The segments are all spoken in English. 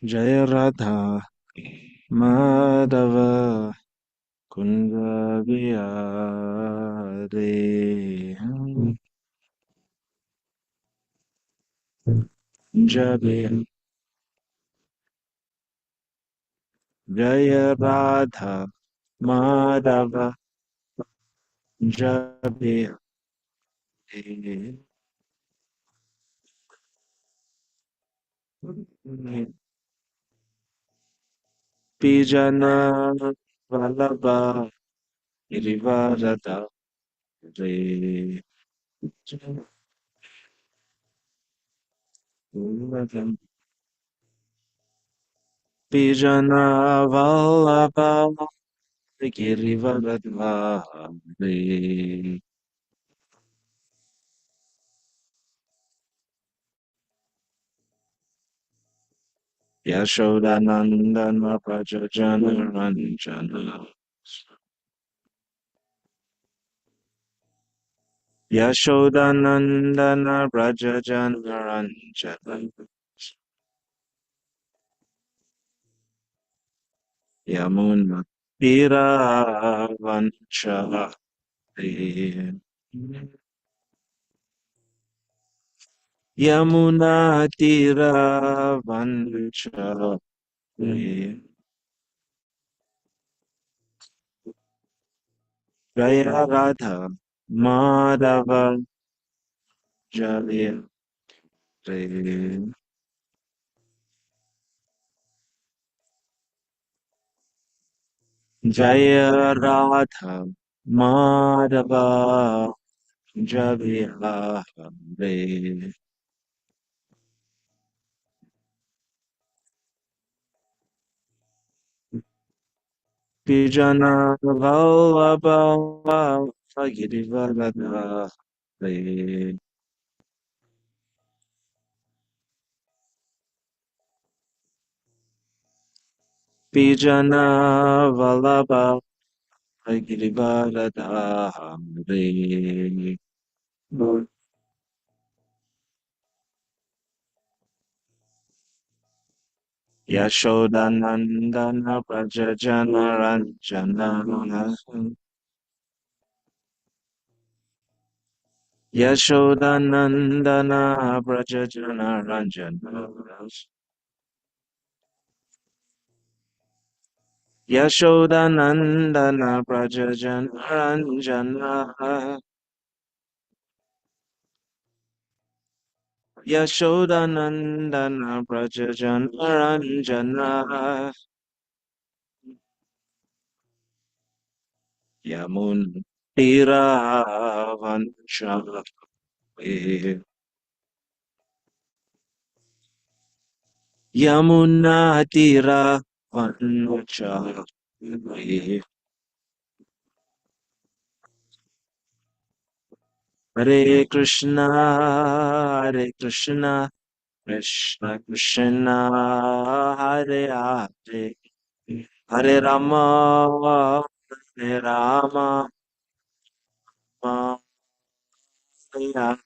Jaya Radha Madhava Kunda Bihari Jabi Jaya Radha Madhava Jabi Pijana Vallabha Girivarada Re Pijana Vallabha Girivarada Re Yashodanandana Prajajana Ranjana Yashodanandana Prajajana Ranjana Yamuna Tiravancha Yamuna Tiravancha Jaya Radha Madhava Jaya Jaya Radha Madhava Jaya Pijana Vallabha Girivardhara Pijana Vallabha Girivardhara Yashodanandana Prajajana Ranjana Yashodanandana Prajajana Ranjana Yashodanandana Prajajana Ranjana Yashodanandana Prajajana Ranjana Yamun Tiravancha Yamuna Tiravancha Hare Krishna, Hare Krishna, Krishna Krishna, Hare Hare, Hare Rama, Hare Rama, Rama, Hare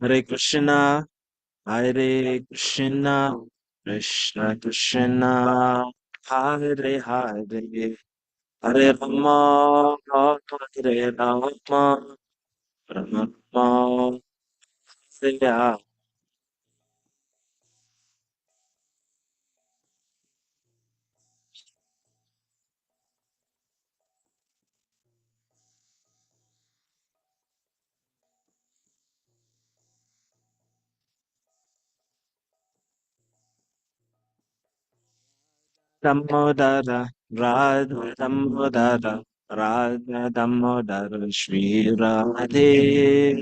Hare Krishna, Hare Krishna, Krishna Krishna, Hare Hare, Hare Rama, Hare Rama, Rama, Hare Damodara, Radha Damodara, Radha Damodara, Shri Radhe.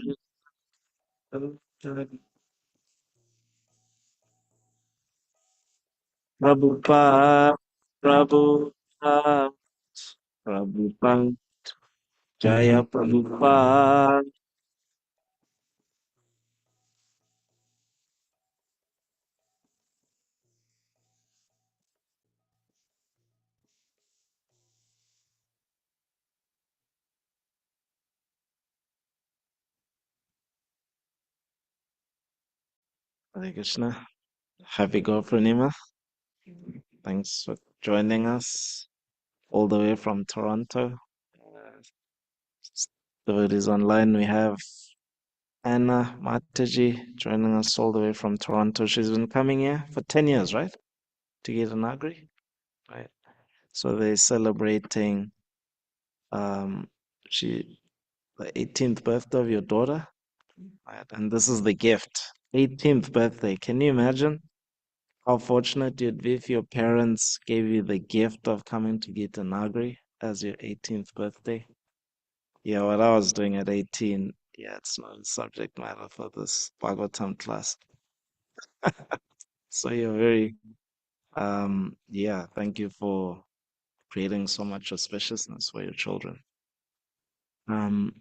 Prabhupada, Prabhupada, Prabhupada, Jaya Prabhupada, Hare Krishna. Happy Gopurnima. Thanks for joining us all the way from Toronto. Devotees online, we have Anna Mataji joining us all the way from Toronto. She's been coming here for 10 years, right? To get a Nagari, right? So they're celebrating um she the 18th birthday of your daughter, right? And this is the gift. 18th birthday. Can you imagine how fortunate you'd be if your parents gave you the gift of coming to Gita Nagari as your 18th birthday? Yeah, what I was doing at 18, yeah, it's not a subject matter for this Bhagavatam class. So you're very, yeah, thank you for creating so much auspiciousness for your children. Um,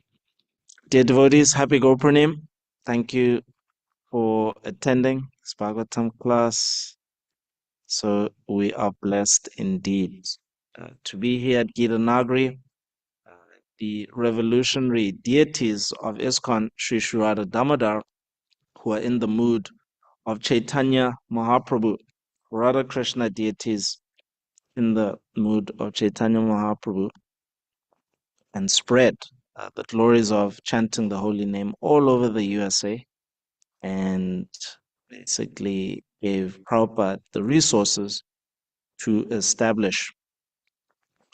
Dear devotees, happy Gopurnim. Thank you for attending this Bhagavatam class. So we are blessed indeed to be here at Gita Nagari. The revolutionary deities of ISKCON, Sri Sri Radha Damodar, who are in the mood of Chaitanya Mahaprabhu, Radha Krishna deities in the mood of Chaitanya Mahaprabhu, and spread the glories of chanting the holy name all over the USA, and basically gave Prabhupada the resources to establish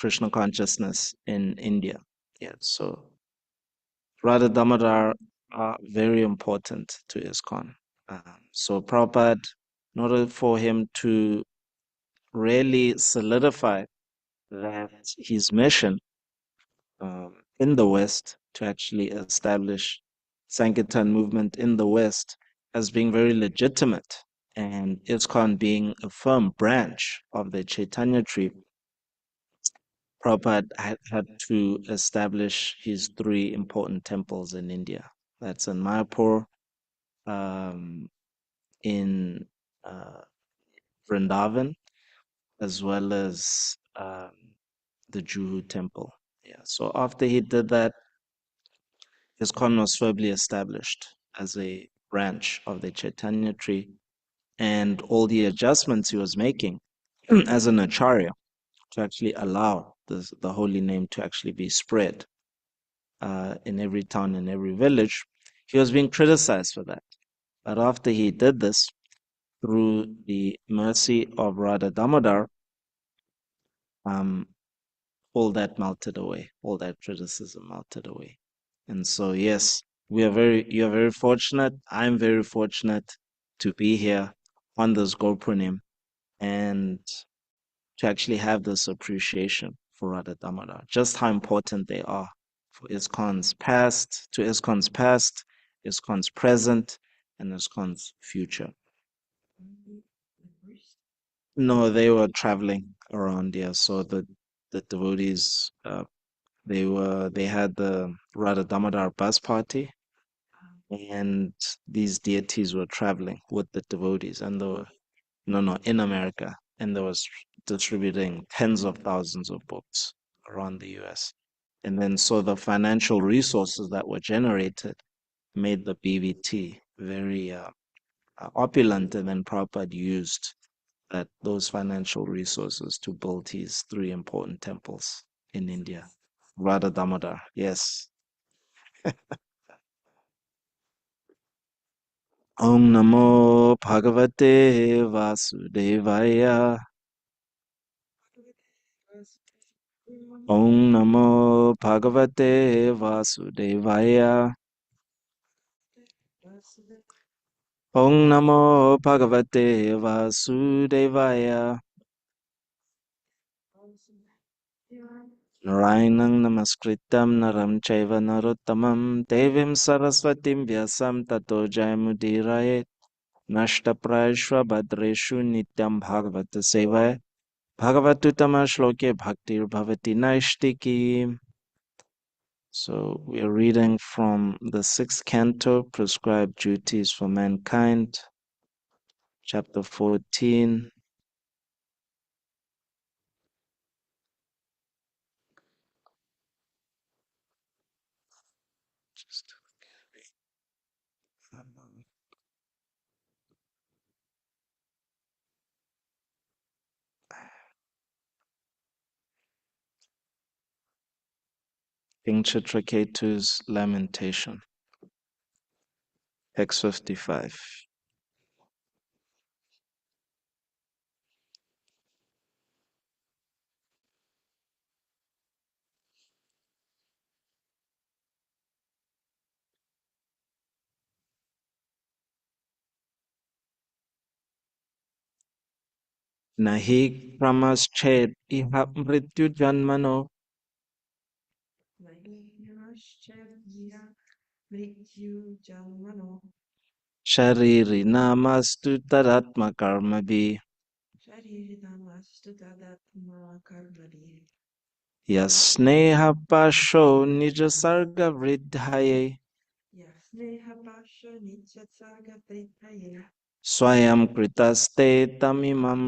Krishna consciousness in India. Yeah, so Radha Damodar are very important to ISKCON. So Prabhupada, in order for him to really solidify that his mission in the West to actually establish Sankirtan movement in the West as being very legitimate and ISKCON being a firm branch of the Chaitanya tree, Prabhupada had to establish his three important temples in India. That's in Mayapur, um, in uh, Vrindavan, as well as the Juhu temple. Yeah. So after he did that, his ISKCON was firmly established as a branch of the Chaitanya tree, and all the adjustments he was making as an acharya to actually allow the holy name to actually be spread in every town, in every village, he was being criticized for that. But after he did this, through the mercy of Radha Damodar, um, all that melted away, all that criticism melted away. And so, yes, you are very fortunate. I'm very fortunate to be here on this Gopurnim and to actually have this appreciation for Radha Damodar, just how important they are for ISKCON's past, to ISKCON's past, ISKCON's present, and ISKCON's future. No, they were traveling around here, so the devotees, they had the Radha Damodar bus party, and these deities were traveling with the devotees, and they were no, in America, and they was distributing tens of thousands of books around the US. And then so the financial resources that were generated made the BBT very opulent, and then Prabhupada used those financial resources to build his three important temples in India. Radha Damodar, yes. Om Namo Bhagavate Vasudevaya. Om Namo Bhagavate Vasudevaya. Om Namo Bhagavate Vasudevaya. Narayanang Namaskritam Naram Chaiva Narottamam Devim Saraswatim Vyasam Tato Jayamudiraye Nashtaprayashva Bhadreshu Nityam Bhagavata Sevaya Bhagavatuttama Shloke Bhaktir Bhavati Naishtiki. So we are reading from the sixth canto, Prescribed Duties for Mankind, chapter 14. Just King Chitraketu's lamentation. Text 55. Nahi kramasched iha mrityu janmano shariri namastu taratma karmabhi yasneha pasho nija sarga vridhaye swayam kritaste tamimam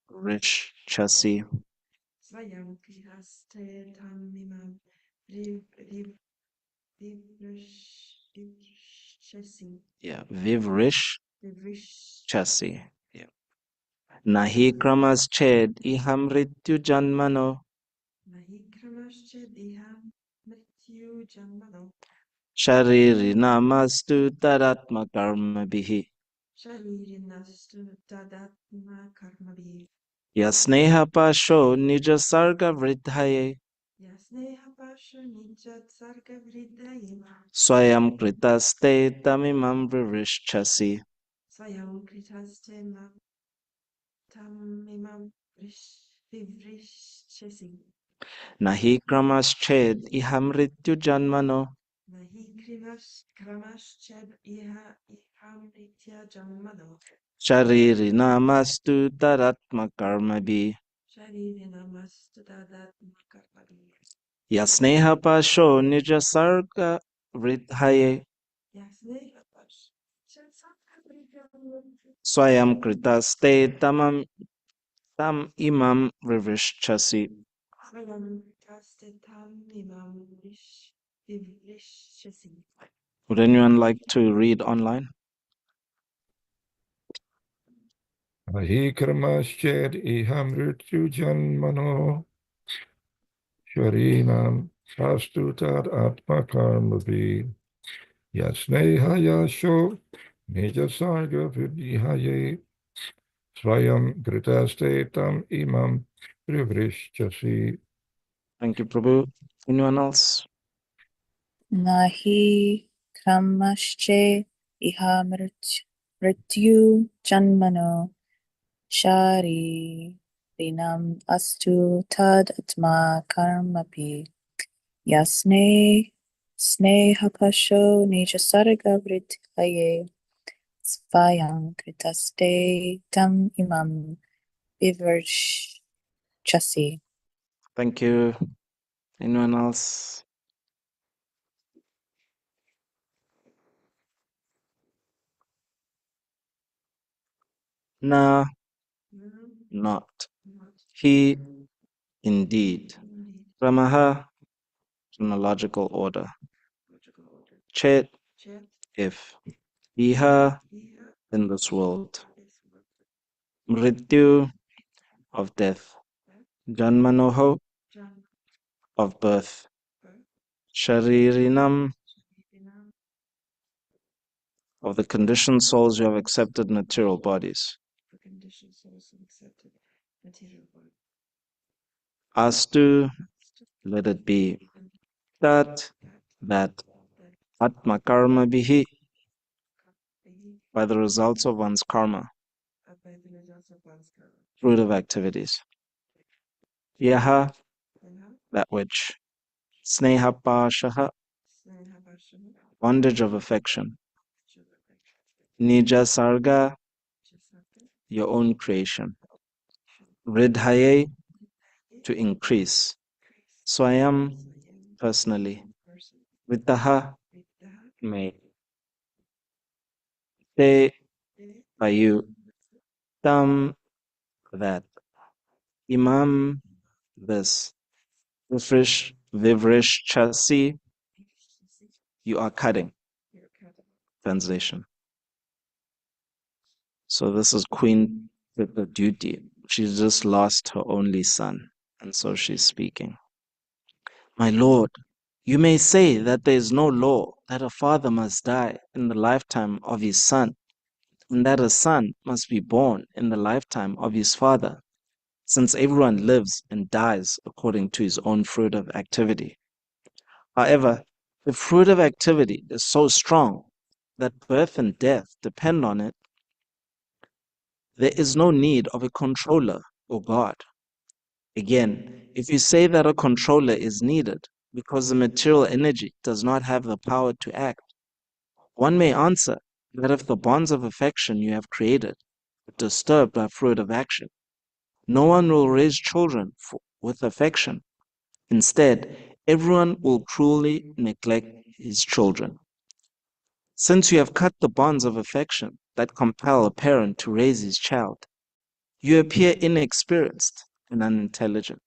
vrishchasi. Yeah, vivrish chasi. Yeah. Nahi kramasched iham mrityu janmano shariri namastu taratma karmabhi yasneha pasho nija sarga vridhaye swayam kritaste tamimam vrishchasi. Nahi kramasched iham mrityu janmano shariri namastu taratma karmabhi yasneha pasho nija sarga vridhaye swayam kritaste tam imam vrishchasi. Would anyone like to read online? Ahikarmasched ihamrityu janmano sharinam sastutad atmakarmabhi yasneha yasho nijasarga vidyaye swayam gritaste tam imam privrishchasi. Thank you, Prabhu. Anyone else? Nahi kramasche iha mrityu janmano shari rinam astu tad atma karmapi yasne snehapasho nijasarga vridhaye svayam kritaste tam imam vivarchasi. Thank you. Anyone else? Na, not. He, indeed. Ramaha, chronological order. Chet, if. Iha, in this world. Mrityu, of death. Janmanoho, of birth. Sharirinam, of the conditioned souls who have accepted material bodies. Astu, let it be. That, Atma karma bihi, by the results of one's karma, fruitive activities. Yaha, that which. Sneha pashaha, bondage of affection. Nija sarga, your own creation. Ridhaye, to increase. Swayam, personally. Vittaha, may. Te, by you. Tam, that. Imam, this. Vivrish chasi, you are cutting. Translation. So this is Queen with the duty. She's just lost her only son, and so she's speaking. My lord, You may say that there is no law that a father must die in the lifetime of his son, and that a son must be born in the lifetime of his father, since everyone lives and dies according to his own fruit of activity. However, the fruit of activity is so strong that birth and death depend on it. There is no need of a controller or God. Again, if you say that a controller is needed because the material energy does not have the power to act, one may answer that if the bonds of affection you have created are disturbed by fruit of action, no one will raise children with affection. Instead, everyone will cruelly neglect his children. Since you have cut the bonds of affection that compel a parent to raise his child, you appear inexperienced and unintelligent.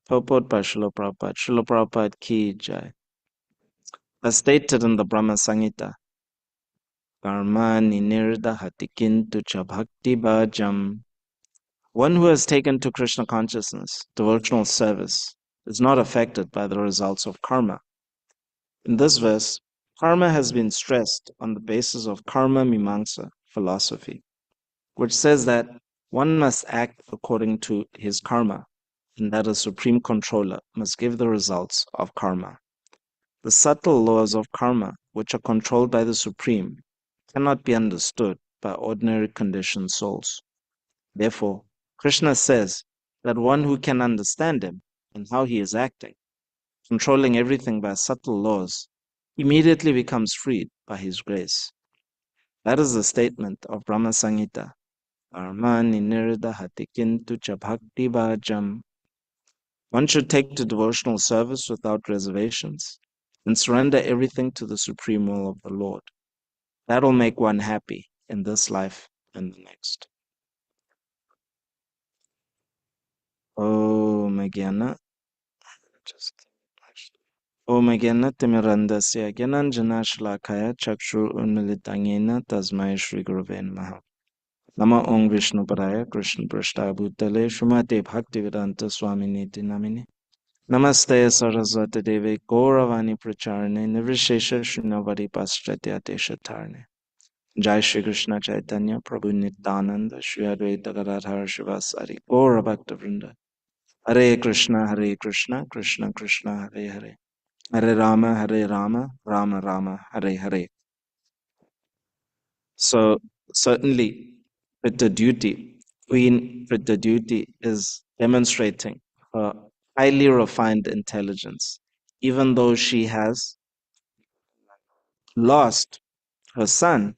Purport by Srila Prabhupada. Srila Prabhupada ki jai. As stated in the Brahma Samhita, Karmani nirdahatikintu cha bhakti bhajam. One who has taken to Krishna consciousness, devotional service, is not affected by the results of karma. In this verse, karma has been stressed on the basis of karma mimamsa philosophy, which says that one must act according to his karma, and that a supreme controller must give the results of karma. The subtle laws of karma, which are controlled by the Supreme, cannot be understood by ordinary conditioned souls. Therefore, Krishna says that one who can understand him and how he is acting, controlling everything by subtle laws, immediately becomes freed by his grace. That is the statement of Brahma Samhita. Armani nirdahati kintu cha bhakti bhajam. One should take to devotional service without reservations and surrender everything to the supreme will of the Lord. That will make one happy in this life and the next. Om Jnana Timirandasya Gyananjana Shalakaya Chakshur Unmilitangena Tasmai Shri Gurave Namaha. Nama Om Vishnu Padaya Krishna Prashta Bhutale Shumate Bhaktivedanta Swami Niti Namini. Namaste Saraswati Devi Gauravani Pracharane Nirvishesha Shunavari Paschatya Teshatarne. Jai Shri Krishna Chaitanya Prabhu Nityananda Shri Advaita Gadadhar Shivasari Gaura Bhakta Vrinda. Hare Krishna Krishna Krishna Hare Hare. Hare Rama Rama Rama Hare Hare. So certainly Queen Duty is demonstrating her highly refined intelligence, even though she has lost her son.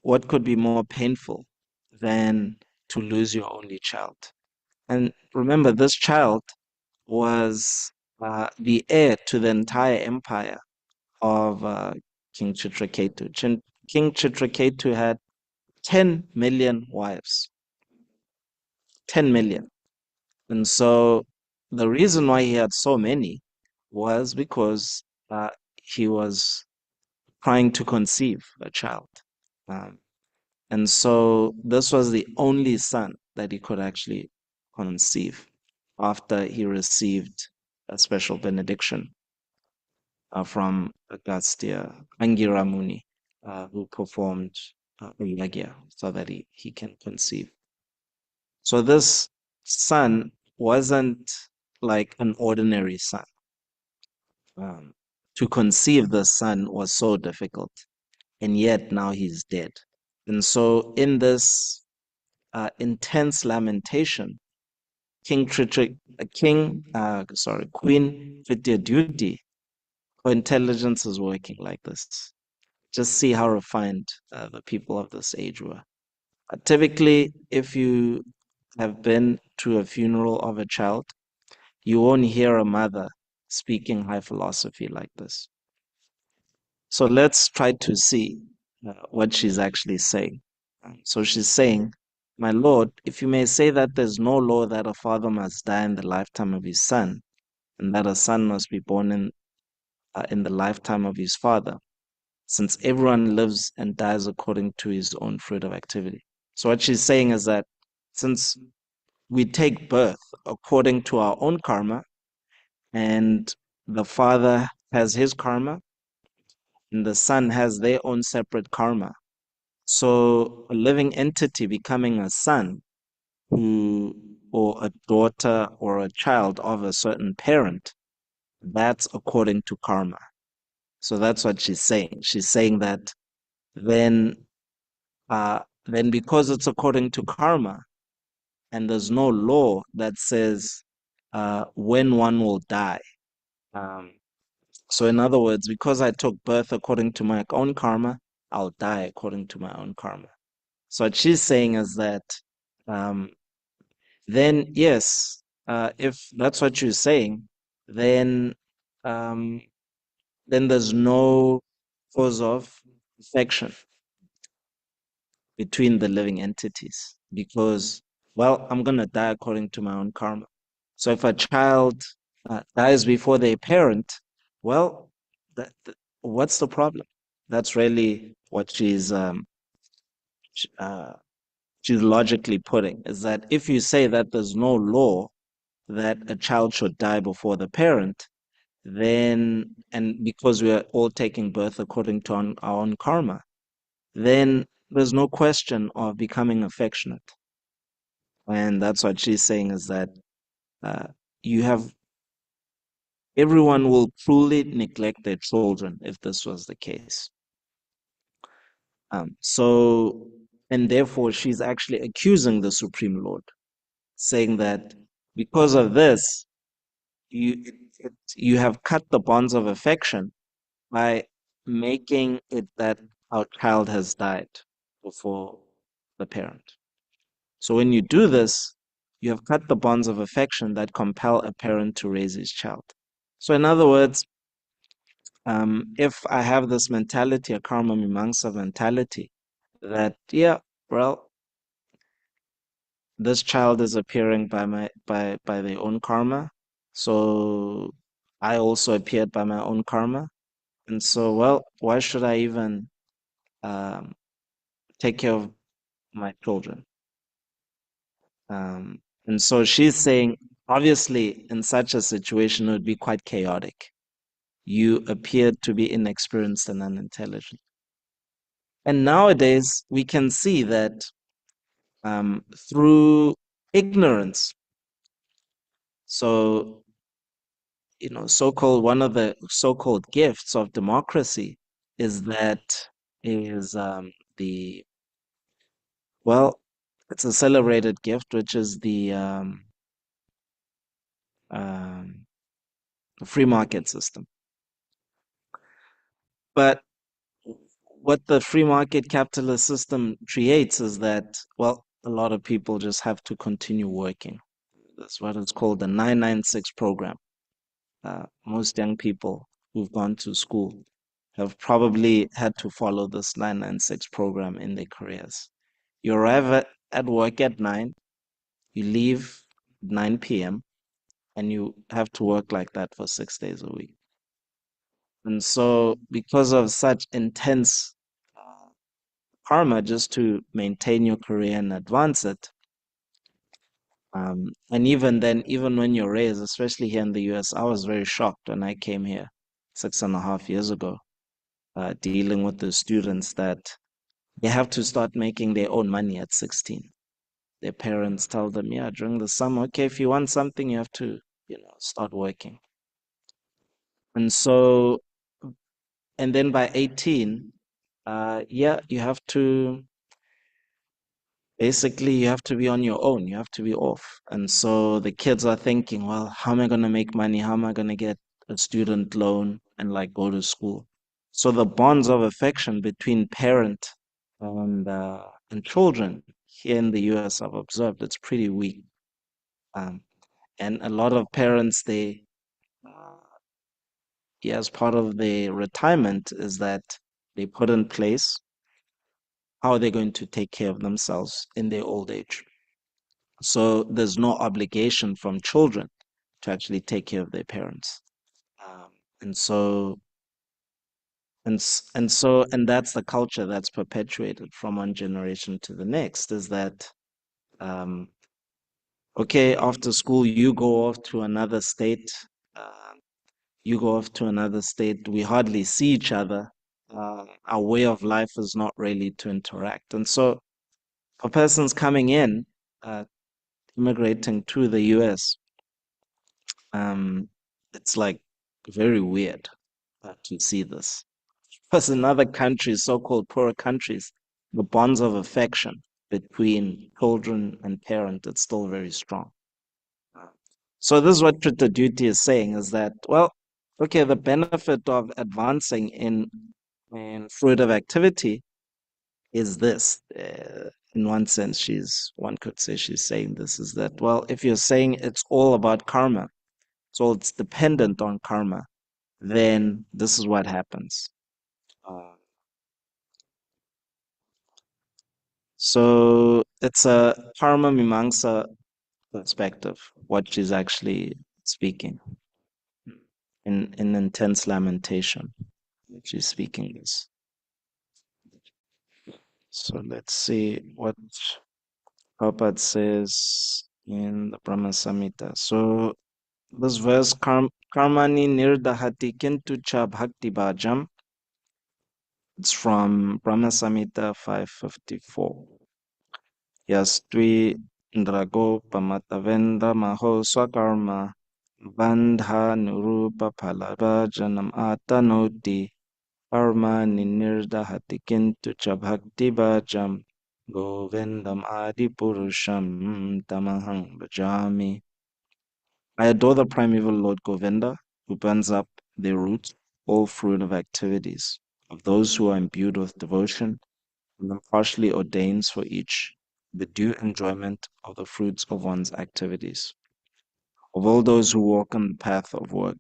What could be more painful than to lose your only child? And remember, this child was the heir to the entire empire of King Chitraketu. King Chitraketu had 10 million wives. 10 million. And so the reason why he had so many was because he was trying to conceive a child. And so this was the only son that he could actually conceive after he received a special benediction from Agastya Angira Muni, who performed a yagya so that he can conceive. So this son wasn't like an ordinary son. To conceive the son was so difficult, and yet now he's dead. And so in this intense lamentation, Queen Vidyadhuti, her intelligence is working like this. Just see how refined the people of this age were. Typically, if you have been to a funeral of a child, you won't hear a mother speaking high philosophy like this. So let's try to see what she's actually saying. So she's saying, my Lord, if you may say that there's no law that a father must die in the lifetime of his son, and that a son must be born in the lifetime of his father, since everyone lives and dies according to his own fruit of activity. So what she's saying is that since we take birth according to our own karma, and the father has his karma, and the son has their own separate karma. So a living entity becoming a son who, or a daughter or a child of a certain parent, that's according to karma. So that's what she's saying. She's saying that then, then because it's according to karma, and there's no law that says when one will die. Um, so in other words, because I took birth according to my own karma, I'll die according to my own karma. So what she's saying is that um, then yes, if that's what you're saying, then um, then there's no cause of affection between the living entities because, well, I'm gonna die according to my own karma. So if a child dies before their parent, well, what's the problem? That's really what sh- uh, she's logically putting, is that if you say that there's no law that a child should die before the parent, then, and because we are all taking birth according to our own karma, then there's no question of becoming affectionate. And that's what she's saying, is that uh, you have everyone will truly neglect their children if this was the case. So, and therefore, she's actually accusing the Supreme Lord, saying that because of this, you have cut the bonds of affection by making it that our child has died before the parent. So when you do this, you have cut the bonds of affection that compel a parent to raise his child. So in other words, if I have this mentality, a karma mimamsa mentality, that yeah, well, this child is appearing by their own karma, so I also appeared by my own karma, and so well, why should I even um, take care of my children? And so she's saying, obviously, in such a situation, it would be quite chaotic. You appeared to be inexperienced and unintelligent. And nowadays, we can see that through ignorance. So, so-called one of the so-called gifts of democracy is that is the well, it's a celebrated gift, which is um, the free market system. But what the free market capitalist system creates is that, well, a lot of people just have to continue working. That's what it's called the 996 program. Most young people who've gone to school have probably had to follow this 996 program in their careers. You arrive at work at 9, you leave 9 p.m., and you have to work like that for 6 days a week. And so, because of such intense karma just to maintain your career and advance it, and even then, even when you're raised, especially here in the US, I was very shocked when I came here 6.5 years ago, dealing with the students that they have to start making their own money at 16. Their parents tell them, yeah, during the summer, okay, if you want something, you have to, start working. And so, and then by 18, yeah, you have to basically you have to be on your own, you have to be off. And so the kids are thinking, well, how am I going to make money? How am I going to get a student loan and like go to school? So the bonds of affection between parent and children here in the US, I've observed it's pretty weak. Um, and a lot of parents, uh, yeah, as part of their retirement, is that they put in place how they're going to take care of themselves in their old age. So there's no obligation from children to actually take care of their parents. Um, and so and that's the culture that's perpetuated from one generation to the next, is that um, Okay, after school, you go off to another state. Uh, you go off to another state. We hardly see each other. Our way of life is not really to interact. And so, for persons coming in, immigrating to the US, it's like very weird to see this. Because in other countries, so-called poorer countries, the bonds of affection between children and parent, it's still very strong. So this is what Trita Duty is saying is that, well, okay, the benefit of advancing in fruitive activity is this. In one sense, one could say she's saying this is that, well, if you're saying it's all about karma, so it's dependent on karma, then this is what happens. Uh, so it's a karma mimamsa perspective, what she's actually speaking in intense lamentation. She's speaking this. So let's see what Prabhupada says in the Brahma Samhita. So this verse, Karmani Nirdahati Kintu Cha Bhakti Bhajam, it's from Brahma Samhita 554. Yastvi Indrago Pamatavendra Maho Swakarma Bandha Nurupa Phalabhajanam Atanoti Karma Nirdahati Kintu Cha Bhakti Bhajam Govindam Adi Purusham Tamaham Bhajami. I adore the primeval Lord Govinda, who burns up their roots, all fruit of activities, of those who are imbued with devotion, and then partially ordains for each the due enjoyment of the fruits of one's activities. Of all those who walk on the path of work,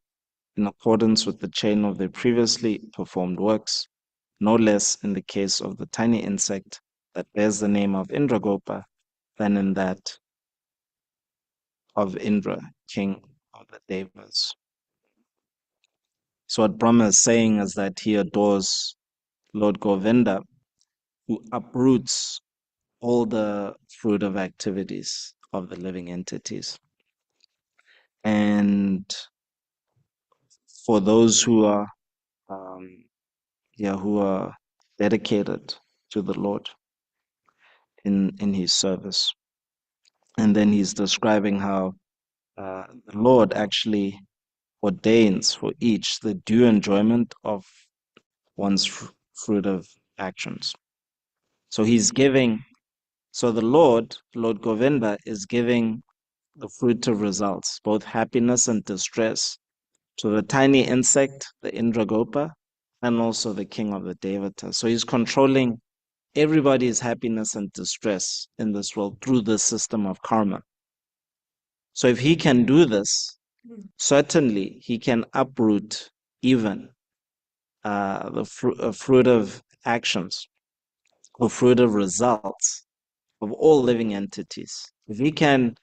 in accordance with the chain of their previously performed works, no less in the case of the tiny insect that bears the name of Indragopa than in that of Indra, king of the Devas. So what Brahma is saying is that he adores Lord Govinda, who uproots all the fruitive activities of the living entities. And for those um, who are dedicated to the Lord in his service. And then he's describing how the Lord actually ordains for each the due enjoyment of one's fruitive actions. So so the Lord Govinda, is giving the fruitive results, both happiness and distress, to the tiny insect, the Indragopa, and also the king of the Devatas. So he's controlling everybody's happiness and distress in this world through the system of karma. So if he can do this, certainly he can uproot even the fruitive actions or fruitive results of all living entities. If he can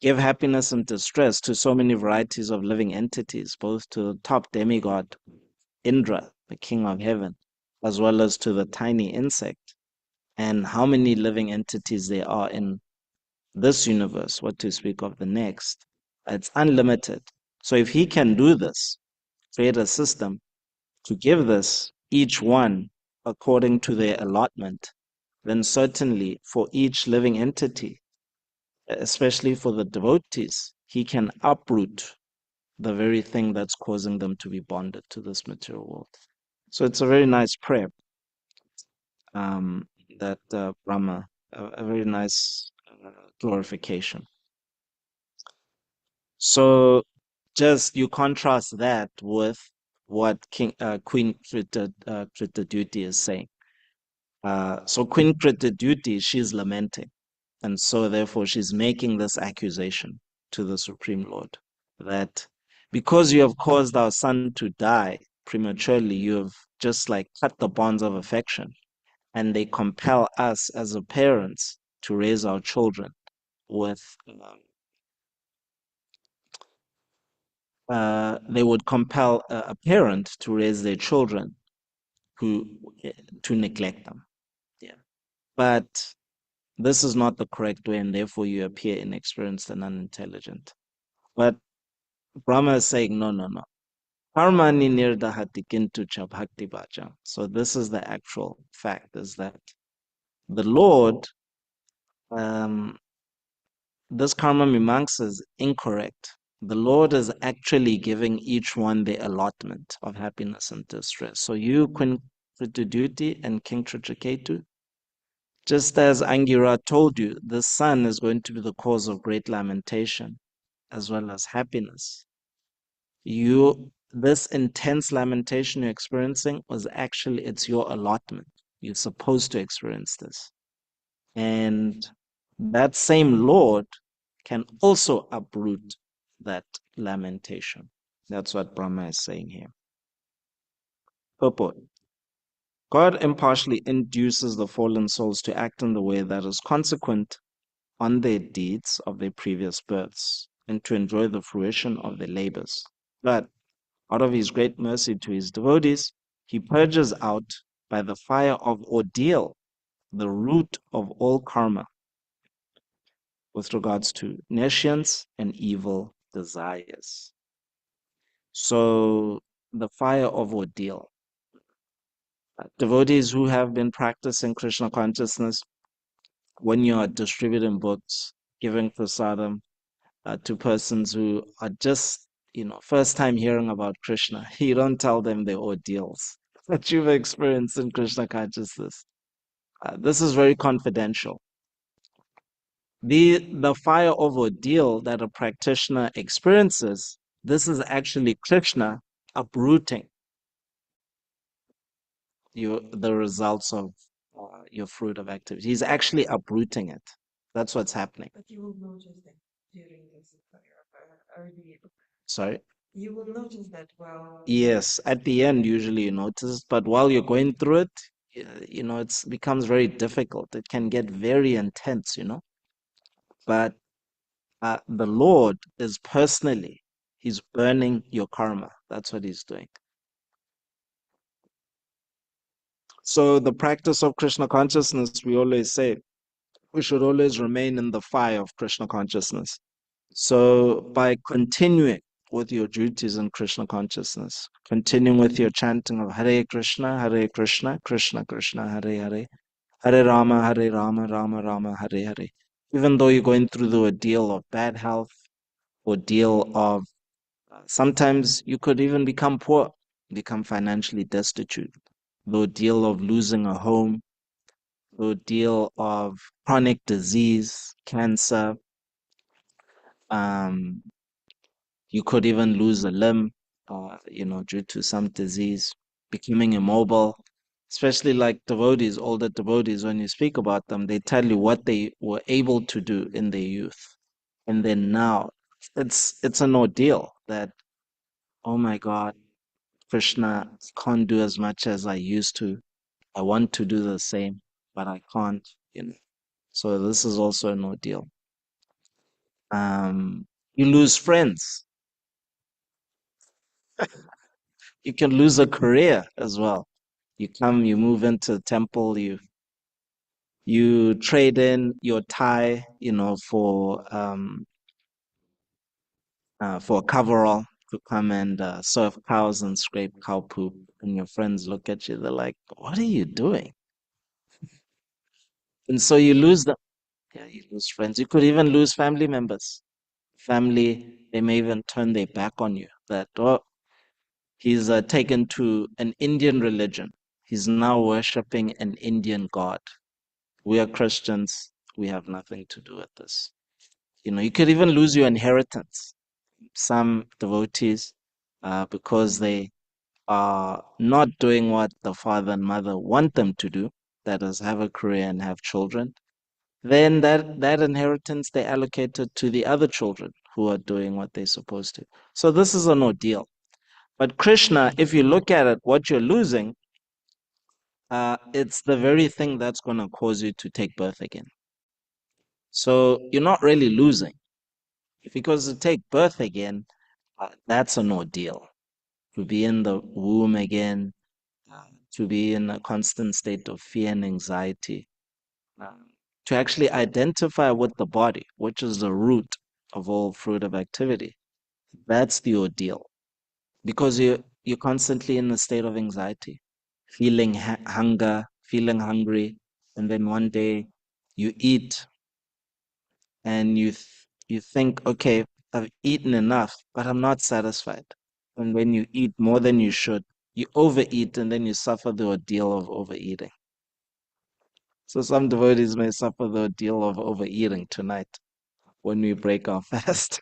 give happiness and distress to so many varieties of living entities, both to the top demigod, Indra, the king of heaven, as well as to the tiny insect, and how many living entities there are in this universe, what to speak of the next, it's unlimited. So if he can do this, create a system to give this each one according to their allotment, then certainly for each living entity, especially for the devotees, he can uproot the very thing that's causing them to be bonded to this material world. So it's a very nice prayer that Brahma, a very nice glorification. So just you contrast that with what Queen Kritaduti is saying. So Queen Kritaduti, she's lamenting. And so therefore she's making this accusation to the Supreme Lord that because you have caused our son to die prematurely, you have just like cut the bonds of affection, and they compel us as a parents to raise our children with they would compel a parent to raise their children who to neglect them. Yeah. But this is not the correct way, and therefore you appear inexperienced and unintelligent. But Brahma is saying, no, no, no. Karma ni nirdahati kintu cha bhakti bhaja. So this is the actual fact, is that the Lord, this karma mimamsa is incorrect. The Lord is actually giving each one the allotment of happiness and distress. So you, Queen Duty and King Trichiketu, just as Angira told you, the sun is going to be the cause of great lamentation as well as happiness. This intense lamentation you're experiencing it's your allotment. You're supposed to experience this. And that same Lord can also uproot that lamentation. That's what Brahma is saying here. Purport. God impartially induces the fallen souls to act in the way that is consequent on their deeds of their previous births and to enjoy the fruition of their labors. But out of his great mercy to his devotees, he purges out by the fire of ordeal the root of all karma with regards to nescience and evil desires. So the fire of ordeal. Devotees who have been practicing Krishna consciousness, when you are distributing books, giving prasadam to persons who are just, first time hearing about Krishna, you don't tell them their ordeals that you've experienced in Krishna consciousness. This is very confidential. The fire of ordeal that a practitioner experiences, this is actually Krishna uprooting the results of your fruit of activity. He's actually uprooting it. That's what's happening. But you will notice that during this early. Sorry? You will notice that while. Yes, at the end, usually you notice, but while you're going through it, it becomes very difficult. It can get very intense, But the Lord is personally, he's burning your karma. That's what he's doing. So the practice of Krishna consciousness, we always say, we should always remain in the fire of Krishna consciousness. So by continuing with your duties in Krishna consciousness, continuing with your chanting of Hare Krishna, Krishna Krishna, Hare Hare, Hare Rama, Rama Rama, Hare Hare. Even though you're going through the ordeal of bad health, ordeal of sometimes you could even become poor, become financially destitute, the ordeal of losing a home, the ordeal of chronic disease, cancer, you could even lose a limb, due to some disease, becoming immobile. Especially like devotees, older devotees, when you speak about them, they tell you what they were able to do in their youth. And then now it's an ordeal that, oh my God, Krishna, can't do as much as I used to. I want to do the same, but I can't. So this is also an ordeal. You lose friends. You can lose a career as well. You move into a temple, you trade in your tie, for a coverall to come and serve cows and scrape cow poop, and your friends look at you, they're like, "What are you doing?" And so you lose them. Yeah, you lose friends. You could even lose family members. Family, they may even turn their back on you. That, oh, he's taken to an Indian religion. He's now worshiping an Indian god. We are Christians. We have nothing to do with this. You could even lose your inheritance. Some devotees, because they are not doing what the father and mother want them to do, that is, have a career and have children, then that inheritance they allocated to the other children who are doing what they're supposed to. So this is an ordeal. But Krishna, if you look at it, what you're losing, it's the very thing that's going to cause you to take birth again. So you're not really losing. Because to take birth again, that's an ordeal. To be in the womb again, to be in a constant state of fear and anxiety, uh, to actually identify with the body, which is the root of all fruitive activity. That's the ordeal. Because you're constantly in a state of anxiety, feeling hunger, feeling hungry, and then one day you eat and you think, okay, I've eaten enough, but I'm not satisfied. And when you eat more than you should, you overeat and then you suffer the ordeal of overeating. So some devotees may suffer the ordeal of overeating tonight when we break our fast.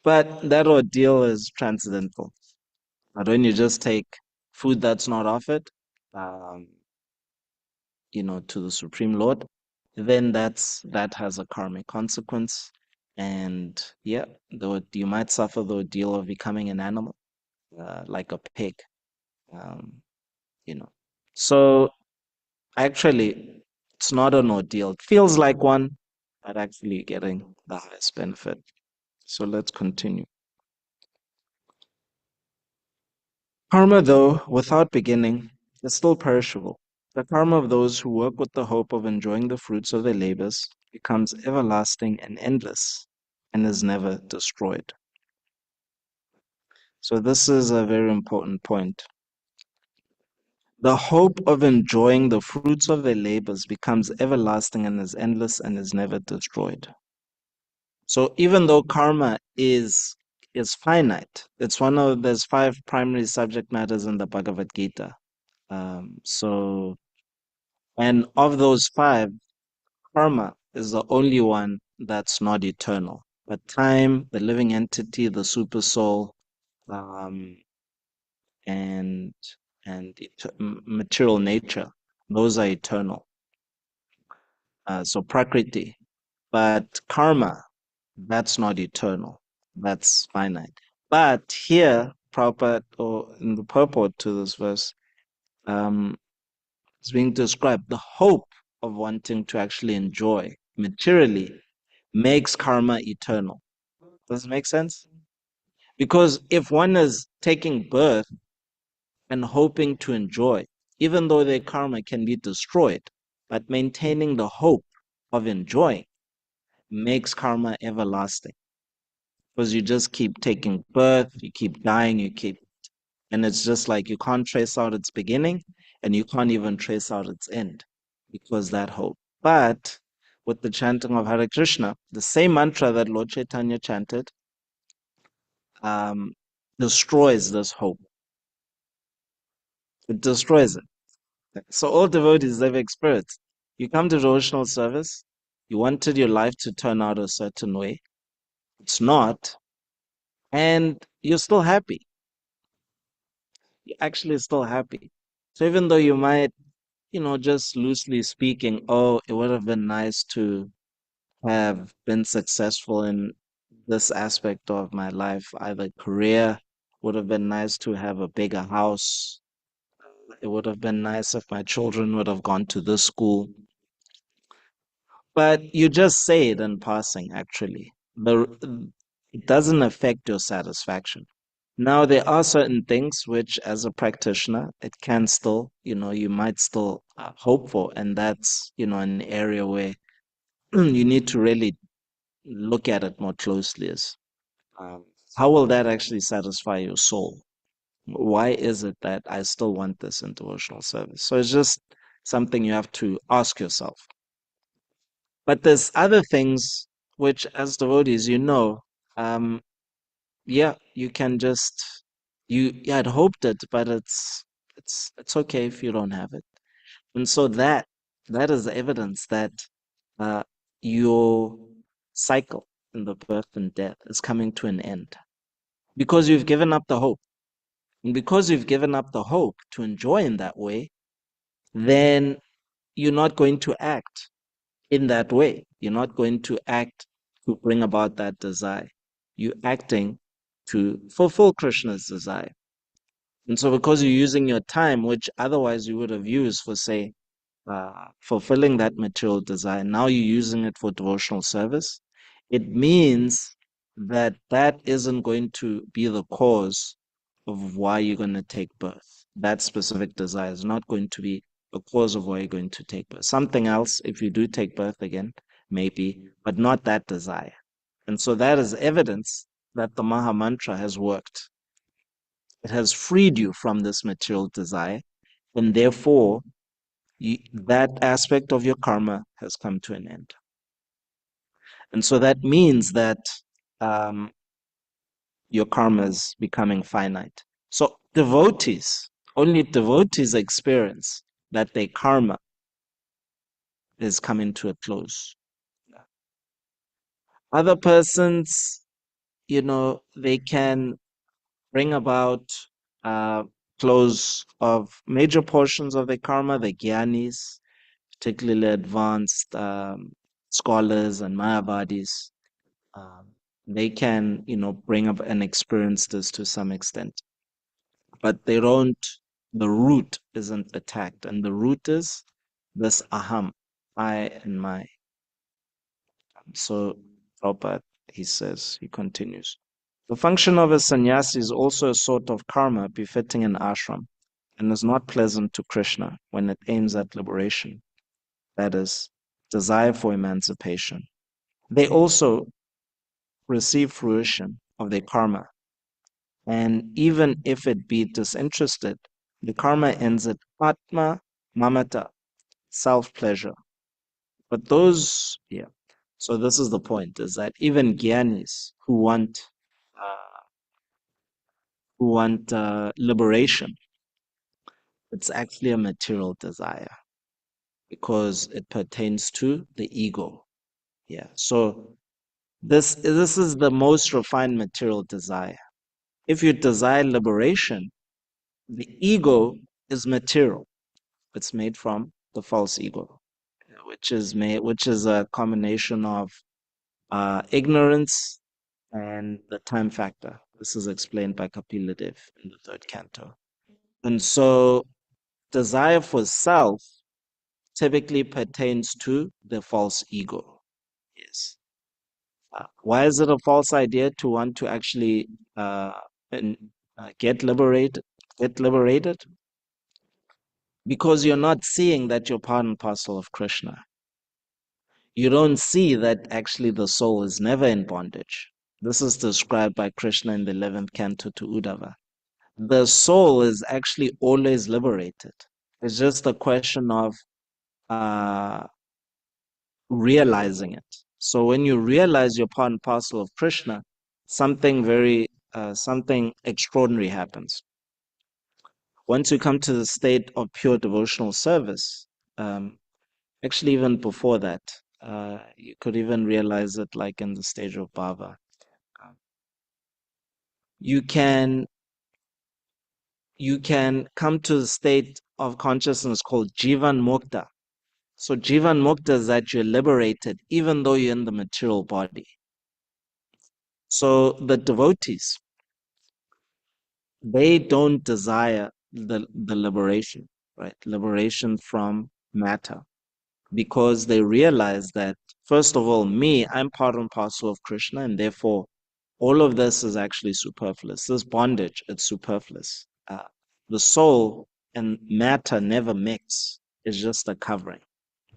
But that ordeal is transcendental. But when you just take food that's not offered, um, to the Supreme Lord, then that has a karmic consequence. And yeah, you might suffer the ordeal of becoming an animal, like a pig. Um, you know. So actually, it's not an ordeal. It feels like one, but actually getting the highest benefit. So let's continue. Karma, though, without beginning, is still perishable. The karma of those who work with the hope of enjoying the fruits of their labors becomes everlasting and endless and is never destroyed. So, this is a very important point. The hope of enjoying the fruits of their labors becomes everlasting and is endless and is never destroyed. So, even though karma is finite, there's 5 primary subject matters in the Bhagavad Gita. And of those 5, karma is the only one that's not eternal. But time, the living entity, the super soul, um, and material nature, those are eternal. So prakriti, but karma, that's not eternal. That's finite. But here, Prabhupada, or in the purport to this verse, um, is being described. The hope of wanting to actually enjoy materially makes karma eternal. Does it make sense? Because if one is taking birth and hoping to enjoy, even though their karma can be destroyed, but maintaining the hope of enjoying makes karma everlasting. Because you just keep taking birth, you keep dying, and it's just like you can't trace out its beginning and you can't even trace out its end because that hope. But with the chanting of Hare Krishna, the same mantra that Lord Chaitanya chanted um, destroys this hope. It destroys it. So all devotees, they've experienced. You come to devotional service, you wanted your life to turn out a certain way. It's not, and you're still happy. You're actually still happy. So even though you might, just loosely speaking, oh, it would have been nice to have been successful in this aspect of my life, either career, would have been nice to have a bigger house. It would have been nice if my children would have gone to this school. But you just say it in passing, actually. It doesn't affect your satisfaction. Now, there are certain things which, as a practitioner, it can still, you might still hope for. And that's, an area where you need to really look at it more closely is um, how will that actually satisfy your soul? Why is it that I still want this in devotional service? So it's just something you have to ask yourself. But there's other things which, as devotees, um, yeah, you can just you had hoped it, but it's okay if you don't have it. And so that is evidence that uh, your cycle in the birth and death is coming to an end because you've given up the hope. And because you've given up the hope to enjoy in that way, then you're not going to act in that way. You're not going to act to bring about that desire. You're acting to fulfill Krishna's desire. And so, because you're using your time, which otherwise you would have used for, say, fulfilling that material desire, now you're using it for devotional service, it means that that isn't going to be the cause of why you're going to take birth. That specific desire is not going to be the cause of why you're going to take birth. Something else, if you do take birth again, maybe, but not that desire. And so that is evidence that the Maha Mantra has worked. It has freed you from this material desire, and therefore that aspect of your karma has come to an end. And so that means that um, your karma is becoming finite. So only devotees experience that their karma is coming to a close. Other persons, they can bring about uh, close of major portions of their karma, the jnanis, particularly advanced scholars and mayavadis. Um, they can, bring up and experience this to some extent, but the root isn't attacked. And the root is this aham, I and my. So Prabhupada, he continues. The function of a sannyasi is also a sort of karma befitting an ashram and is not pleasant to Krishna when it aims at liberation, that is, desire for emancipation. They also receive fruition of their karma, and even if it be disinterested, the karma ends at atma mamata, self-pleasure. But so this is the point, is that even jnanis who want liberation, it's actually a material desire because it pertains to the ego. Yeah. So this is the most refined material desire. If you desire liberation, the ego is material. It's made from the false ego, which is a combination of ignorance and the time factor. This is explained by Kapila Dev in the third canto. And so desire for self typically pertains to the false ego. Yes. Why is it a false idea to want to actually and, get liberated? Get liberated? Because you're not seeing that you're part and parcel of Krishna. You don't see that actually the soul is never in bondage. This is described by Krishna in the 11th canto to Uddhava. The soul is actually always liberated. It's just a question of uh, realizing it. So when you realize you're part and parcel of Krishna, something extraordinary happens. Once you come to the state of pure devotional service, actually even before that, you could even realize it like in the stage of bhava. You can come to the state of consciousness called jivan mukta. So jivan mukta is that you're liberated even though you're in the material body. So the devotees, they don't desire the liberation, right? Liberation from matter, because they realize that, first of all, I'm part and parcel of Krishna, and therefore all of this is actually superfluous. This bondage, it's superfluous. The soul and matter never mix. It's just a covering.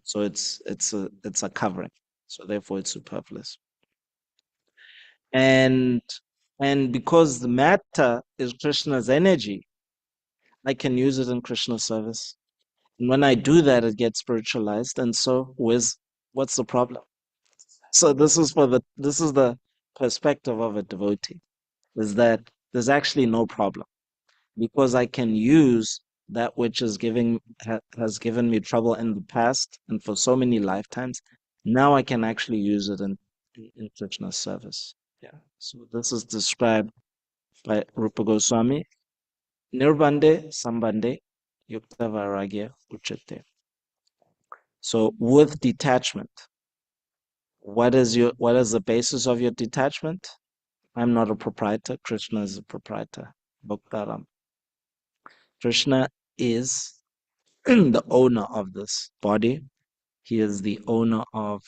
So it's a covering. So therefore it's superfluous. And because the matter is Krishna's energy, I can use it in Krishna's service. And when I do that, it gets spiritualized. And so what's the problem? So this is the perspective of a devotee, is that there's actually no problem, because I can use that which is has given me trouble in the past and for so many lifetimes. Now I can actually use it in Krishna's service. Yeah. So this is described by Rupa Goswami. Nirbande sambande yukta vairagya uchate. So with detachment, what is the basis of your detachment? I'm not a proprietor. Krishna is a proprietor. Bhaktaram. Krishna is the owner of this body. He is the owner of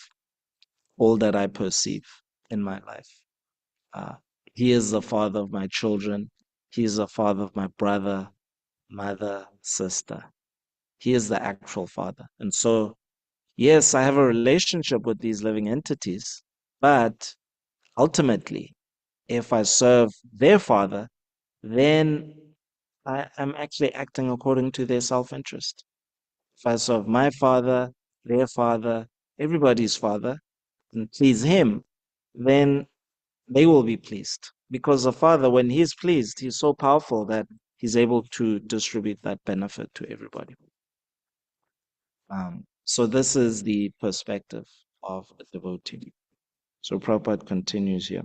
all that I perceive in my life. Uh, he is the father of my children. He is the father of my brother, mother, sister. He is the actual Father. And so, yes, I have a relationship with these living entities, but ultimately, if I serve their Father, then I am actually acting according to their self-interest. If I serve my Father, their Father, everybody's Father, and please Him, then they will be pleased. Because the Father, when He's pleased, He's so powerful that He's able to distribute that benefit to everybody. So this is the perspective of a devotee. So Prabhupada continues here.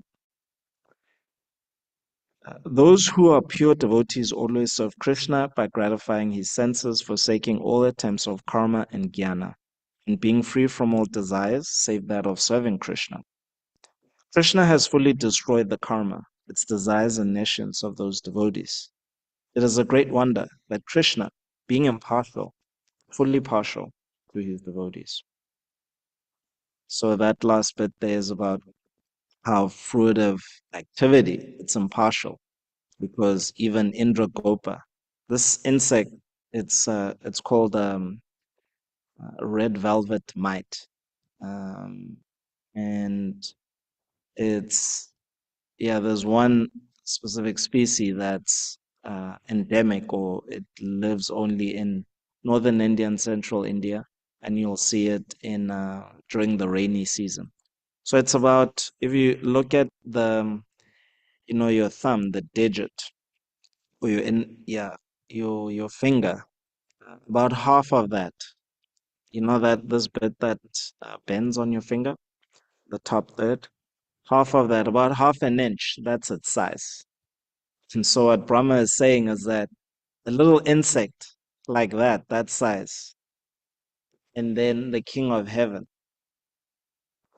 Those who are pure devotees always serve Krishna by gratifying his senses, forsaking all attempts of karma and jnana, and being free from all desires save that of serving Krishna. Krishna has fully destroyed the karma, its desires and nescience of those devotees. It is a great wonder that Krishna, being impartial, fully partial to his devotees. So that last bit there is about how fruitive activity, it's impartial, because even Indra Gopa, this insect, it's called red velvet mite, um, and it's there's one specific species that's endemic, or it lives only in northern India and central India, and you'll see it in during the rainy season. So it's about, if you look at the your thumb, the digit, or your finger, about half of that, that this bit that bends on your finger, the top third, half of that, about half an inch, that's its size. And so what Brahma is saying is that a little insect like that size, and then the king of heaven,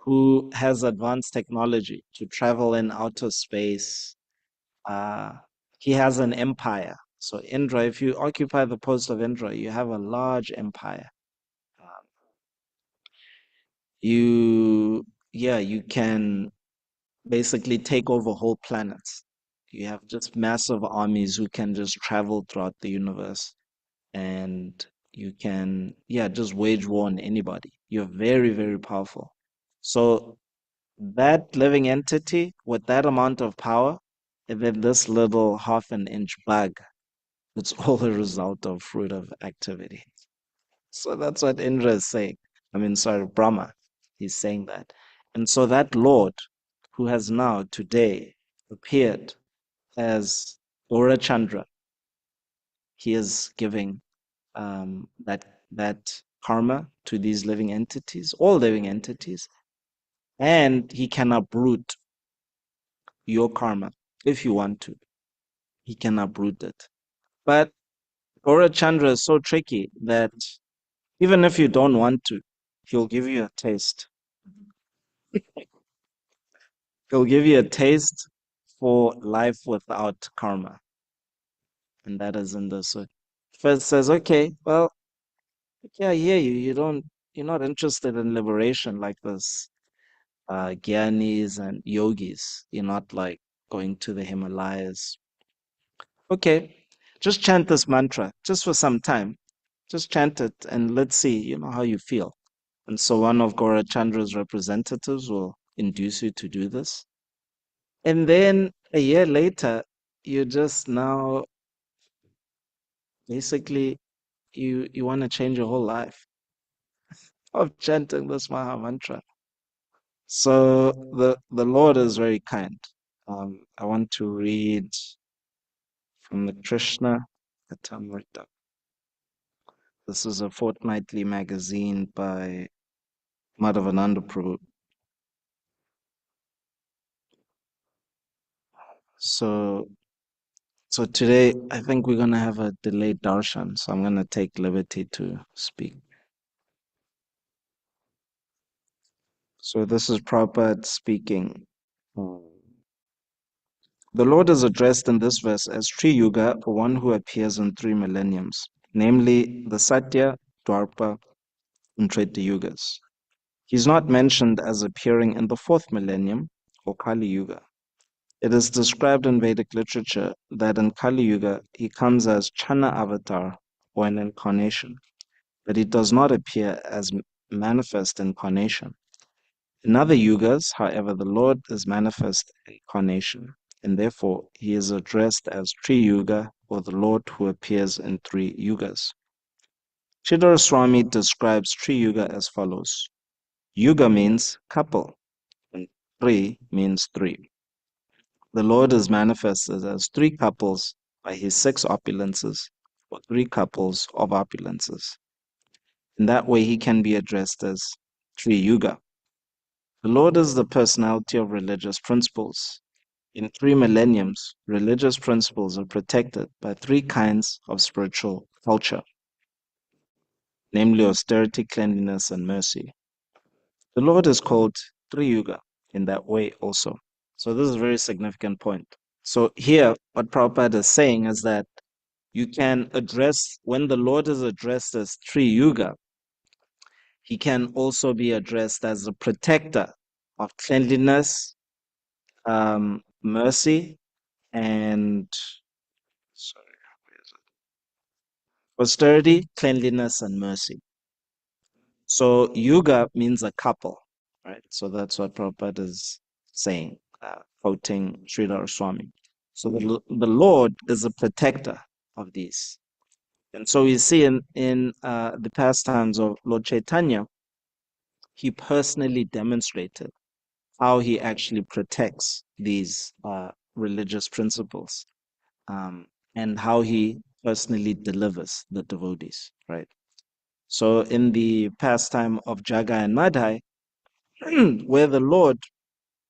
who has advanced technology to travel in outer space, uh, he has an empire. So Indra, if you occupy the post of Indra, you have a large empire. Um, you can basically take over whole planets. You have just massive armies who can just travel throughout the universe, and you can, just wage war on anybody. You're very, very powerful. So that living entity with that amount of power, and then this little half an inch bug, it's all a result of fruit of activity. So that's what Indra is saying. I mean, sorry, Brahma, he's saying that. And so that Lord, who has now today appeared as Gaura Chandra, he is giving that karma to these living entities, all living entities, and he can uproot your karma if you want to. He can uproot it. But Gaura Chandra is so tricky that even if you don't want to, he'll give you a taste. He'll give you a taste for life without karma. And that is in the so first says, okay, well, okay, I hear you. You're not interested in liberation like this Gyanis and yogis. You're not like going to the Himalayas. Okay, just chant this mantra just for some time. Just chant it and let's see, how you feel. And so one of Gaurachandra's representatives will induce you to do this. And then a year later, you just now basically you want to change your whole life of chanting this Maha Mantra. So the Lord is very kind. I want to read from the Krishna Katamrita. This is a fortnightly magazine by Madhavananda Prabhu. So today I think we're gonna have a delayed darshan, so I'm gonna take liberty to speak. So this is Prabhupada speaking. The Lord is addressed in this verse as Tri Yuga, or one who appears in 3 millenniums, namely the Satya, Dwapara, and Treta Yugas. He is not mentioned as appearing in the 4th millennium, or Kali Yuga. It is described in Vedic literature that in Kali Yuga he comes as Chana avatar, or an incarnation, but it does not appear as manifest incarnation. In other yugas, however, the Lord is manifest incarnation, and therefore he is addressed as Tri Yuga, or the Lord who appears in 3 yugas. Sridhar Swami describes Tri Yuga as follows. Yuga means couple, and Tri means 3. The Lord is manifested as 3 couples by his 6 opulences, or 3 couples of opulences. In that way, he can be addressed as Tri Yuga. The Lord is the personality of religious principles. In 3 millenniums, religious principles are protected by 3 kinds of spiritual culture, namely austerity, cleanliness, and mercy. The Lord is called Tri Yuga in that way also. So this is a very significant point. So here, what Prabhupada is saying is that you can address, when the Lord is addressed as Tri Yuga, he can also be addressed as the protector of cleanliness, mercy, and sorry, where is it? Austerity, cleanliness, and mercy. So yuga means a couple, right? So that's what Prabhupada is saying, quoting Sridhar Swami. So the Lord is a protector of these. And so we see in the pastimes of Lord Chaitanya, he personally demonstrated how he actually protects these religious principles, and how he personally delivers the devotees, right? So in the pastime of Jaga and Madhai, where the Lord,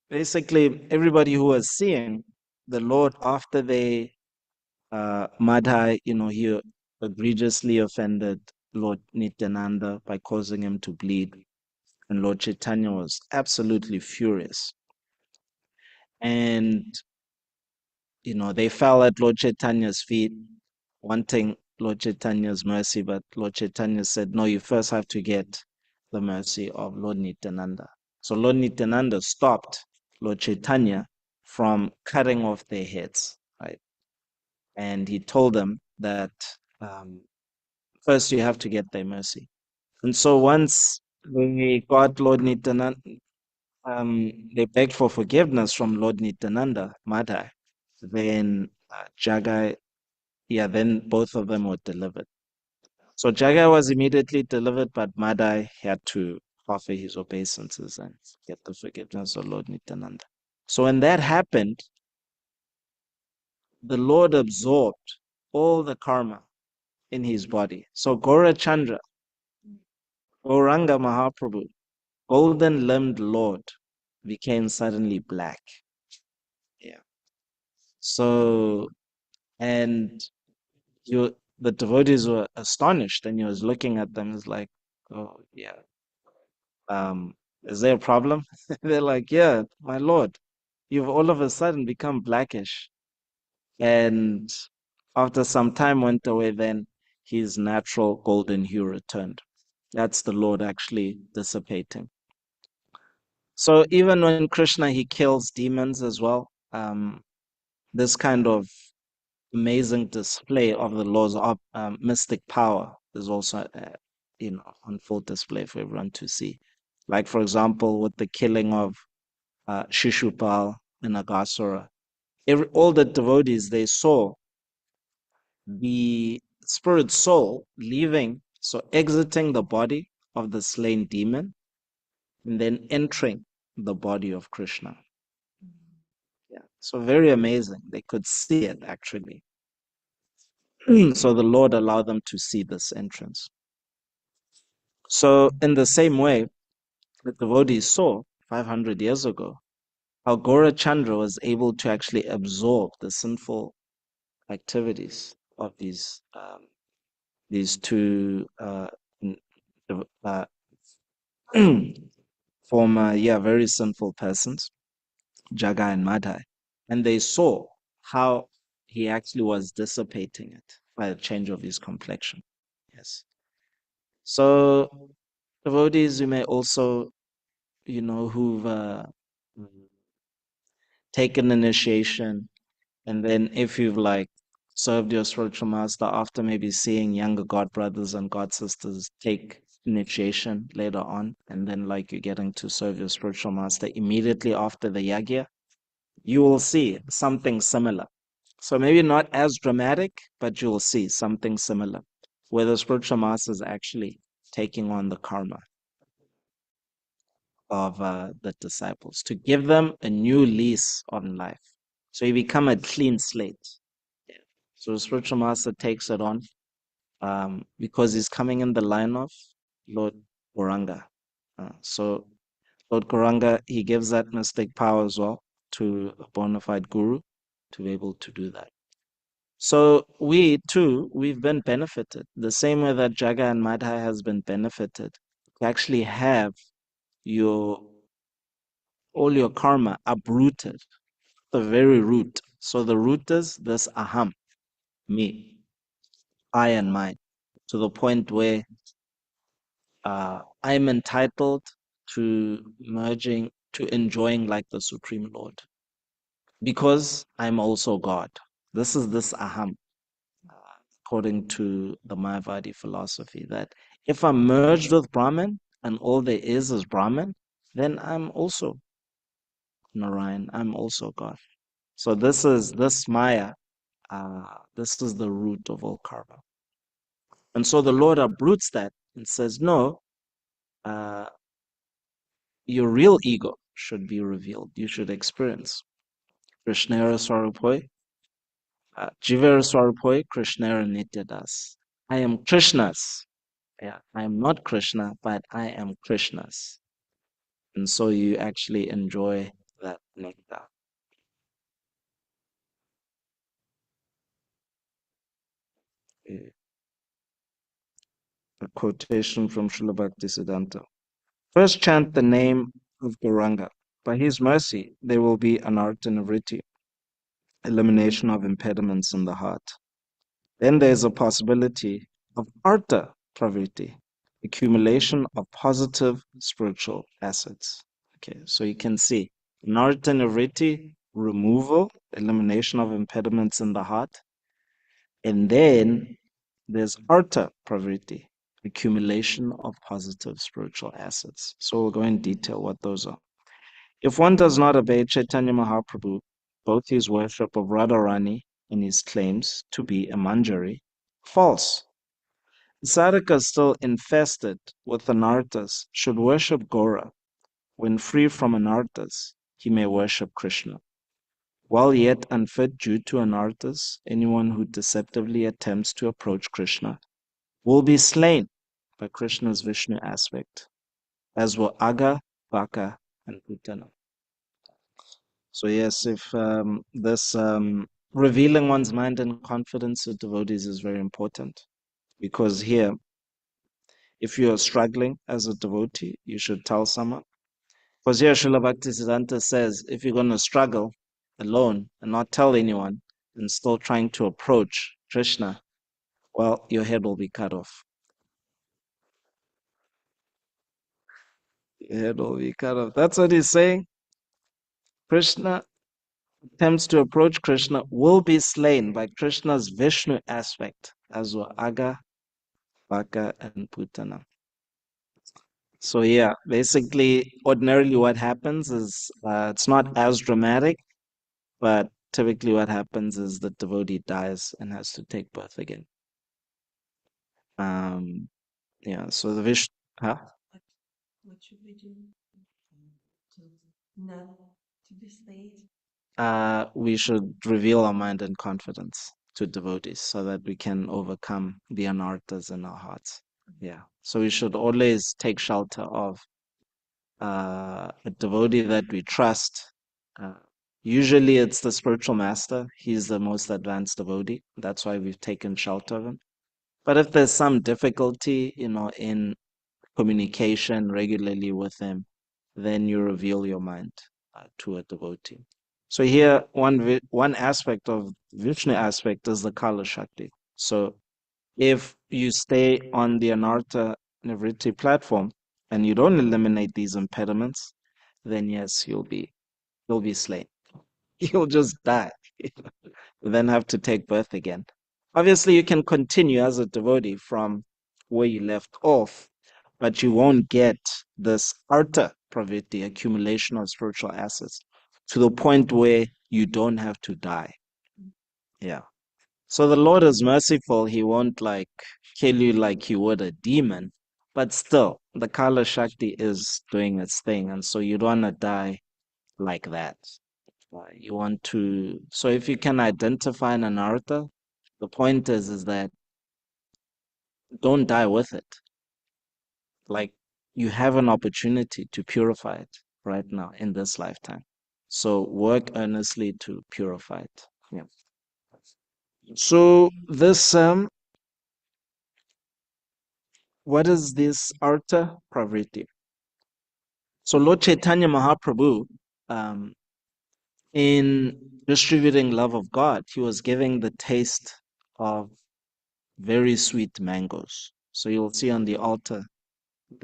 basically everybody who was seeing the Lord after they, Madhai, he egregiously offended Lord Nityananda by causing him to bleed. And Lord Chaitanya was absolutely furious. And, they fell at Lord Chaitanya's feet, wanting Lord Chaitanya's mercy. But Lord Chaitanya said, no, you first have to get the mercy of Lord Nityananda. So Lord Nityananda stopped Lord Chaitanya from cutting off their heads, right? And he told them that first you have to get their mercy. And so once they got Lord Nityananda, they begged for forgiveness from Lord Nityananda, Madhai. Then Jagai, then both of them were delivered. So Jagai was immediately delivered, but Madhai had to offer his obeisances and get the forgiveness of Lord Nityananda. So when that happened, the Lord absorbed all the karma in his body. So Gaura Chandra, Gauranga Mahaprabhu, golden limbed Lord, became suddenly black. Yeah. So, and the devotees were astonished, and he was looking at them. It's like, oh yeah, is there a problem? They're like, yeah, my Lord, you've all of a sudden become blackish. And after some time went away, then his natural golden hue returned. That's the Lord actually dissipating. So even when Krishna, he kills demons as well, this kind of amazing display of the Lord's mystic power is also, on full display for everyone to see. Like, for example, with the killing of Shishupal and Aghasura, all the devotees, they saw the spirit soul leaving, so exiting the body of the slain demon, and then entering the body of Krishna. Yeah, so very amazing. They could see it actually. So the Lord allowed them to see this entrance. So in the same way, the devotees saw 500 years ago how Gaura Chandra was able to actually absorb the sinful activities of these two uh, former, very sinful persons, Jaga and Madhai, and they saw how he actually was dissipating it by the change of his complexion. Yes. So devotees, you may also, who've taken initiation, and then if you've like served your spiritual master after maybe seeing younger god brothers and god sisters take initiation later on, and then like you're getting to serve your spiritual master immediately after the yagya, you will see something similar. So maybe not as dramatic, but you'll see something similar, where the spiritual master is actually taking on the karma of the disciples to give them a new lease on life. So you become a clean slate. So the spiritual master takes it on because he's coming in the line of Lord Goranga. So Lord Goranga, he gives that mystic power as well to a bona fide guru to be able to do that. So we too, we've been benefited the same way that Jaga and Madhya has been benefited to actually have your all your karma uprooted, the very root. So the root is this aham, me, I and mine, to the point where I'm entitled to merging, to enjoying like the Supreme Lord, because I'm also God. This is this aham, according to the Mayavadi philosophy, that if I'm merged with Brahman and all there is Brahman, then I'm also Narayan, I'm also God. So this is this Maya, this is the root of all karma. And so the Lord uproots that and says, no, uh, your real ego should be revealed. You should experience Krishnera Swarupoi, Jivera Swarupoi, Krishnera Nityadas. I am Krishna's. Yeah, I am not Krishna, but I am Krishna's. And so you actually enjoy that nectar. A quotation from Srila Bhaktisiddhanta. First chant the name of Gauranga. By his mercy, there will be anartha nivritti, elimination of impediments in the heart. Then there is a possibility of artha pravritti, accumulation of positive spiritual assets. Okay, so you can see anartha nivritti, removal, elimination of impediments in the heart. And then there's artha pravritti, accumulation of positive spiritual assets. So we'll go in detail what those are. If one does not obey Chaitanya Mahaprabhu, both his worship of Radharani and his claims to be a manjari, false. The sadhaka still infested with anarthas should worship Gora. When free from anarthas, he may worship Krishna. While yet unfit due to anarthas, anyone who deceptively attempts to approach Krishna will be slain by Krishna's Vishnu aspect, as were Aga, Baka, and Putana. So yes, if this revealing one's mind and confidence to devotees is very important, because here, if you are struggling as a devotee, you should tell someone. Because here Srila Bhaktisiddhanta says, if you're going to struggle alone and not tell anyone and still trying to approach Krishna, well, your head will be cut off. Your head will be cut off. That's what he's saying. Krishna attempts to approach Krishna will be slain by Krishna's Vishnu aspect, as were Aga, Baka, and Putana. So yeah, basically, ordinarily what happens is it's not as dramatic, but typically what happens is the devotee dies and has to take birth again. Yeah, so the Vishnu, huh? What should we do to not to be slain? We should reveal our mind and confidence to devotees so that we can overcome the anarthas in our hearts. Yeah. So we should always take shelter of a devotee that we trust. Usually it's the spiritual master. He's the most advanced devotee. That's why we've taken shelter of him. But if there's some difficulty, in communication regularly with him, then you reveal your mind to a devotee. So here, one aspect of Vishnu aspect is the Kala Shakti. So if you stay on the Anartha Nivritti platform and you don't eliminate these impediments, then yes, you'll be slain. You'll just die. You then have to take birth again. Obviously, you can continue as a devotee from where you left off, but you won't get this artha pravritti, accumulation of spiritual assets, to the point where you don't have to die. Yeah. So the Lord is merciful. He won't like kill you like he would a demon, but still, the Kala Shakti is doing its thing, and so you don't want to die like that. You want to, so if you can identify an anartha, the point is that don't die with it. Like you have an opportunity to purify it right now in this lifetime. So work earnestly to purify it. Yeah. So this what is this artha pravritti? So Lord Chaitanya Mahaprabhu, um, in distributing love of God, he was giving the taste of very sweet mangoes. So you'll see on the altar,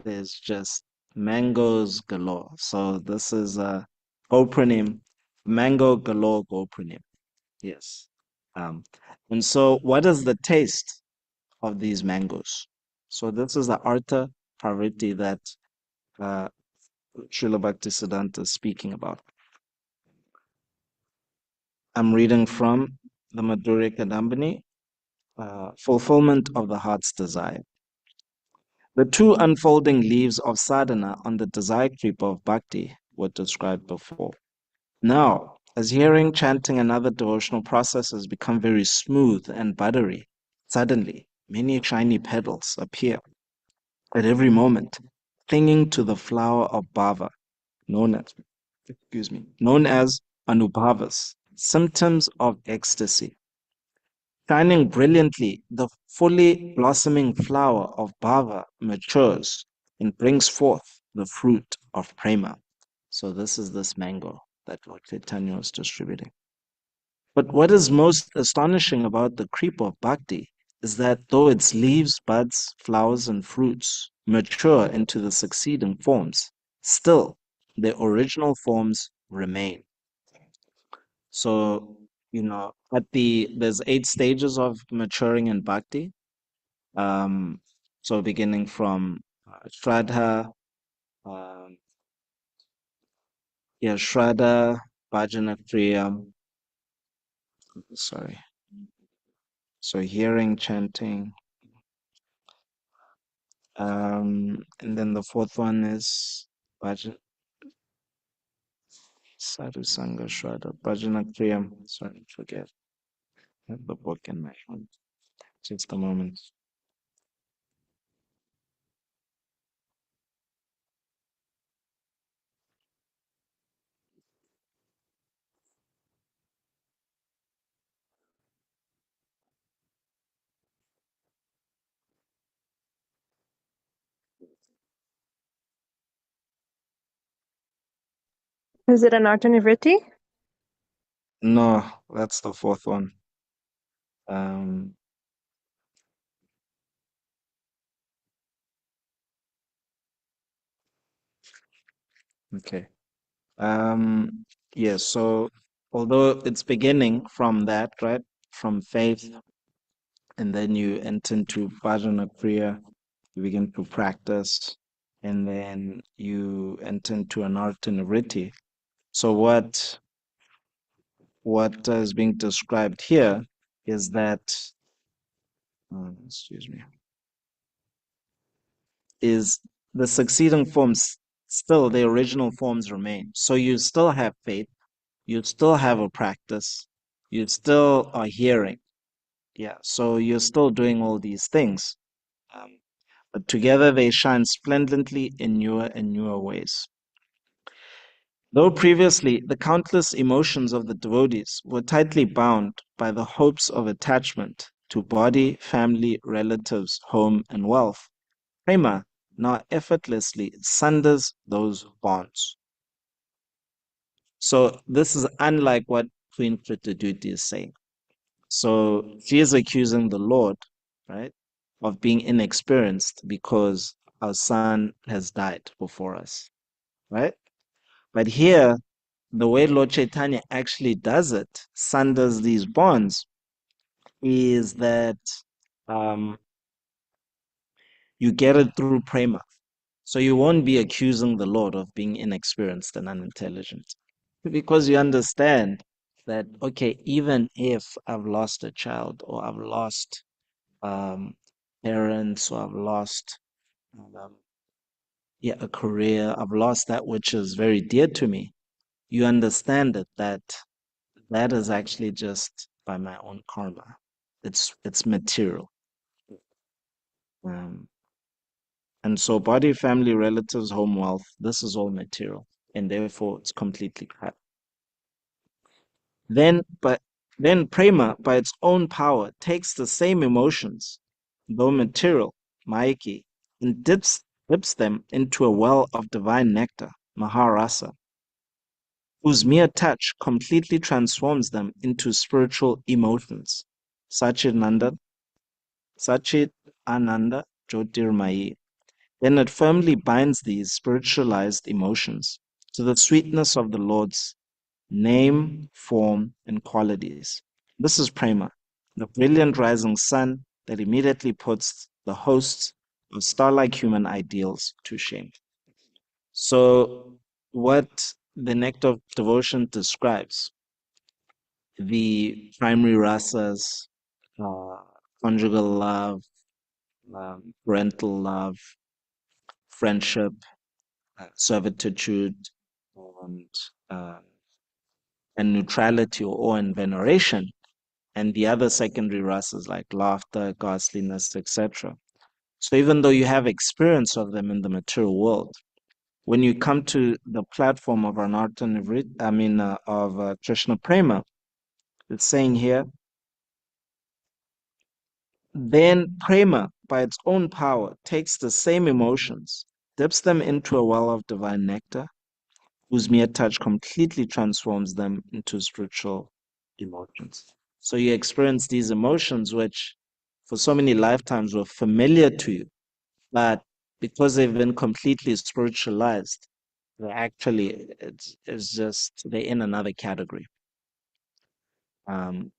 there's just mangoes galore. So this is a Gopranim, mango galore Gopranim. Yes. Um, and so what is the taste of these mangoes? So this is the Artha Parvati that uh, Srila Bhaktisiddhanta is speaking about. I'm reading from the Madhurya Kadambini, fulfillment of the heart's desire. The two unfolding leaves of sadhana on the desire creeper of bhakti were described before. Now, as hearing, chanting, and other devotional processes become very smooth and buttery, suddenly many shiny petals appear at every moment, clinging to the flower of bhava, known as, known as anubhavas, symptoms of ecstasy. Shining brilliantly, the fully blossoming flower of bhava matures and brings forth the fruit of prema. So this is this mango that Lord Chaitanya was distributing. But what is most astonishing about the creeper of bhakti is that though its leaves, buds, flowers, and fruits mature into the succeeding forms, still their original forms remain. So, there's 8 stages of maturing in bhakti. So beginning from Shraddha, um, Shraddha, Bhajana Kriya, sorry. So hearing, chanting, and then the fourth one is Bhajan, Sadhu Sangha Shraddha, Bhajana Kriya. Sorry, forget. I have the book in my hand. Just a moment. Is it an Artanivritti? No, that's the fourth one. Um, okay. Yeah, so although it's beginning from that, right? From faith, and then you enter into bhajana kriya, you begin to practice, and then you enter into an artha. So what is being described here is that, excuse me, is the succeeding forms still the original forms remain. So you still have faith, you still have a practice, you still are hearing. Yeah, so you're still doing all these things. Um, but together they shine splendidly in newer and newer ways. Though previously the countless emotions of the devotees were tightly bound by the hopes of attachment to body, family, relatives, home, and wealth, prema now effortlessly sunders those bonds. So this is unlike what Queen Kritaduti is saying. So she is accusing the Lord, right, of being inexperienced because our son has died before us, right? But here the way Lord Chaitanya actually does it, sunders these bonds, is that you get it through prema. So you won't be accusing the Lord of being inexperienced and unintelligent, because you understand that, okay, even if I've lost a child, or I've lost um, parents, or I've lost um, a career, I've lost that which is very dear to me, you understand that that is actually just by my own karma. It's material. Um, and so body, family, relatives, home, wealth, this is all material, and therefore it's completely crap. But then prema, by its own power, takes the same emotions, though material, mayaki, and dips them into a well of divine nectar, maharasa, whose mere touch completely transforms them into spiritual emotions. Sachit Ananda Jyotirmayi. Then it firmly binds these spiritualized emotions to the sweetness of the Lord's name, form, and qualities. This is prema, the brilliant rising sun that immediately puts the hosts of star-like human ideals to shame. So, what the nectar of devotion describes, the primary rasas, uh, conjugal love, parental love, friendship, servitude, and, uh, and neutrality or awe and veneration, and the other secondary rasas like laughter, ghastliness, etc. So even though you have experience of them in the material world, when you come to the platform of Anartha Nivrit, of Krishna Prema, it's saying here, then prema, by its own power, takes the same emotions, dips them into a well of divine nectar, whose mere touch completely transforms them into spiritual emotions. So you experience these emotions, which for so many lifetimes were familiar to you, but because they've been completely spiritualized, it's just, they're in another category.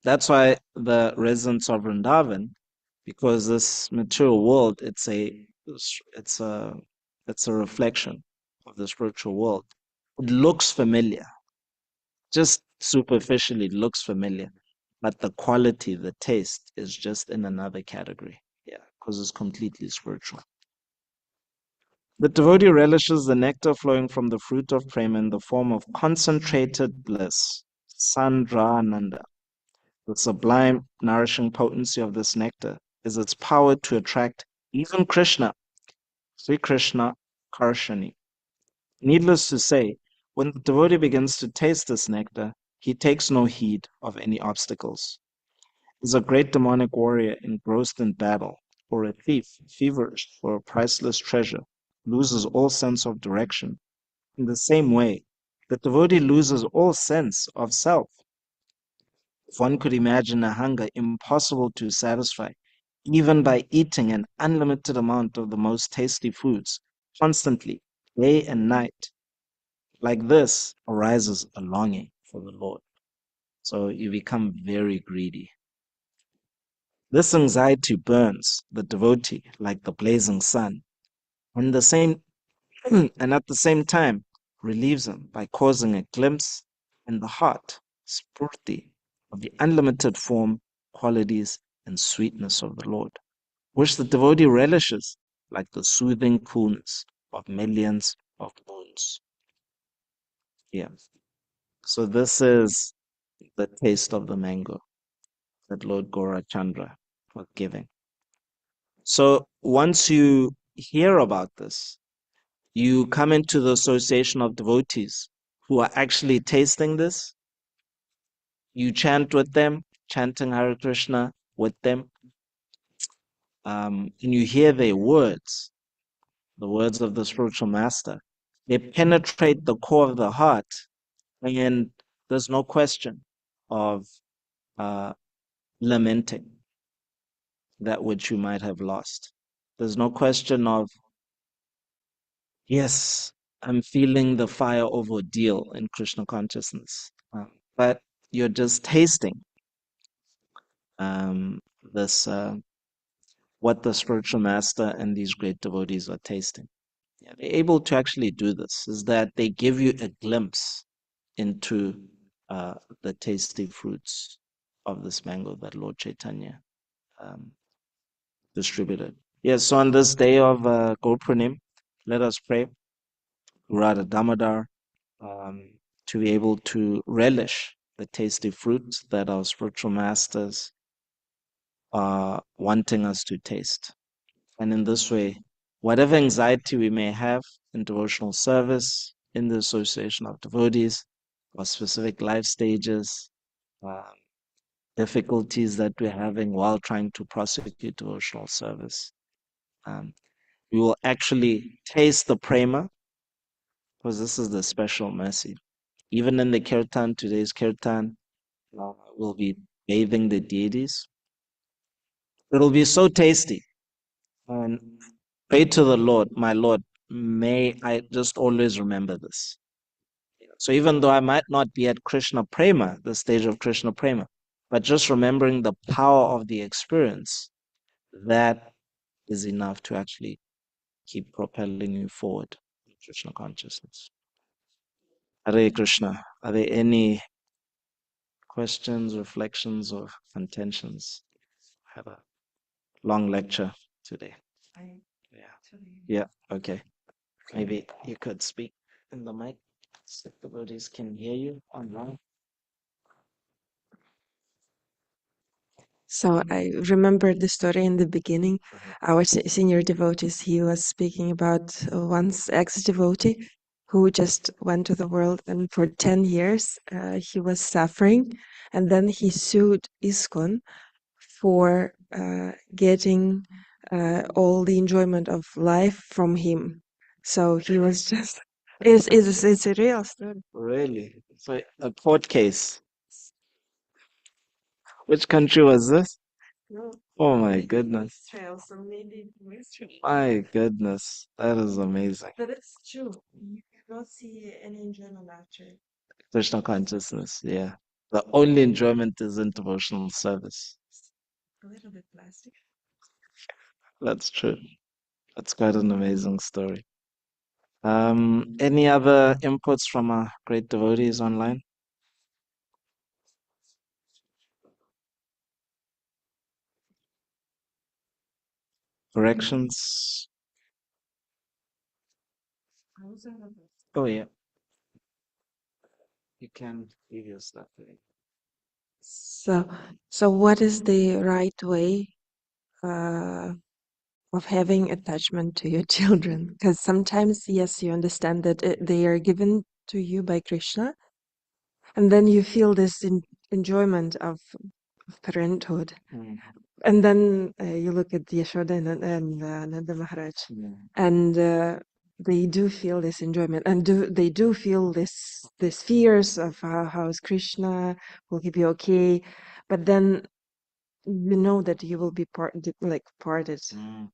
That's why the residents of Vrindavan, because this material world, it's a it's a reflection of the spiritual world. It looks familiar, just superficially it looks familiar, but the quality, the taste is just in another category. Yeah, because it's completely spiritual. The devotee relishes the nectar flowing from the fruit of prema in the form of concentrated bliss, sandrananda. The sublime, nourishing potency of this nectar is its power to attract even Krishna, Sri Krishna Karshani. Needless to say, when the devotee begins to taste this nectar, he takes no heed of any obstacles. Is a great demonic warrior engrossed in battle, or a thief feverish for a priceless treasure, loses all sense of direction. In the same way, the devotee loses all sense of self. If one could imagine a hunger impossible to satisfy, even by eating an unlimited amount of the most tasty foods, constantly, day and night, like this arises a longing for the Lord. So you become very greedy. This anxiety burns the devotee like the blazing sun, and the same and at the same time relieves him by causing a glimpse in the heart, spurti, of the unlimited form, qualities, and sweetness of the Lord, which the devotee relishes like the soothing coolness of millions of moons. Yeah. So this is the taste of the mango that Lord Gaurachandra was giving. So once you hear about this, you come into the association of devotees who are actually tasting this. You chant with them, chanting Hare Krishna with them, and you hear their words, the words of the spiritual master. They penetrate the core of the heart, and there's no question of uh, lamenting that which you might have lost. There's no question of, yes, I'm feeling the fire of ordeal in Krishna consciousness. But you're just tasting um, this, what the spiritual master and these great devotees are tasting. Yeah, they're able to actually do this, is that they give you a glimpse into the tasty fruits of this mango that Lord Chaitanya um, distributed. Yes, so on this day of Gopuranim, let us pray, Radha Damodar, to be able to relish the tasty fruits that our spiritual masters are wanting us to taste. And in this way, whatever anxiety we may have in devotional service, in the association of devotees, or specific life stages, um, difficulties that we're having while trying to prosecute devotional service, we will actually taste the prema, because this is the special mercy. Even in the kirtan, today's kirtan, we'll be bathing the deities. It'll be so tasty. And pray to the Lord, my Lord, may I just always remember this. So even though I might not be at Krishna Prema, the stage of Krishna Prema, but just remembering the power of the experience, that is enough to actually keep propelling you forward in Krishna consciousness. Hare Krishna. Are there any questions, reflections, or contentions? I had a long lecture today. Yeah. Yeah. Okay. Maybe you could speak in the mic so the devotees can hear you online. So I remember the story in the beginning. Our senior devotees, he was speaking about once ex-devotee who just went to the world, and for 10 years he was suffering, and then he sued ISKCON for getting all the enjoyment of life from him. So he was just, it's a real story. Really? So a court case. Which country was this? No, Oh my maybe goodness. Israel, so maybe Israel. My goodness. That is amazing. But it's true. You cannot see any enjoyment after it. Krishna consciousness, yeah. The only enjoyment is in devotional service. A little bit plastic. That's true. That's quite an amazing story. Any other inputs from our great devotees online? Corrections? Oh yeah. You can leave your stuff there. So what is the right way uh, of having attachment to your children? Because sometimes, yes, you understand that they are given to you by Krishna, and then you feel this enjoyment of parenthood. Mm, And then you look at Yashoda and Nanda Maharaj, yeah. and they do feel this enjoyment, and they do feel this fears of how is Krishna, will he be okay? But then you know that you will be parted, Mm,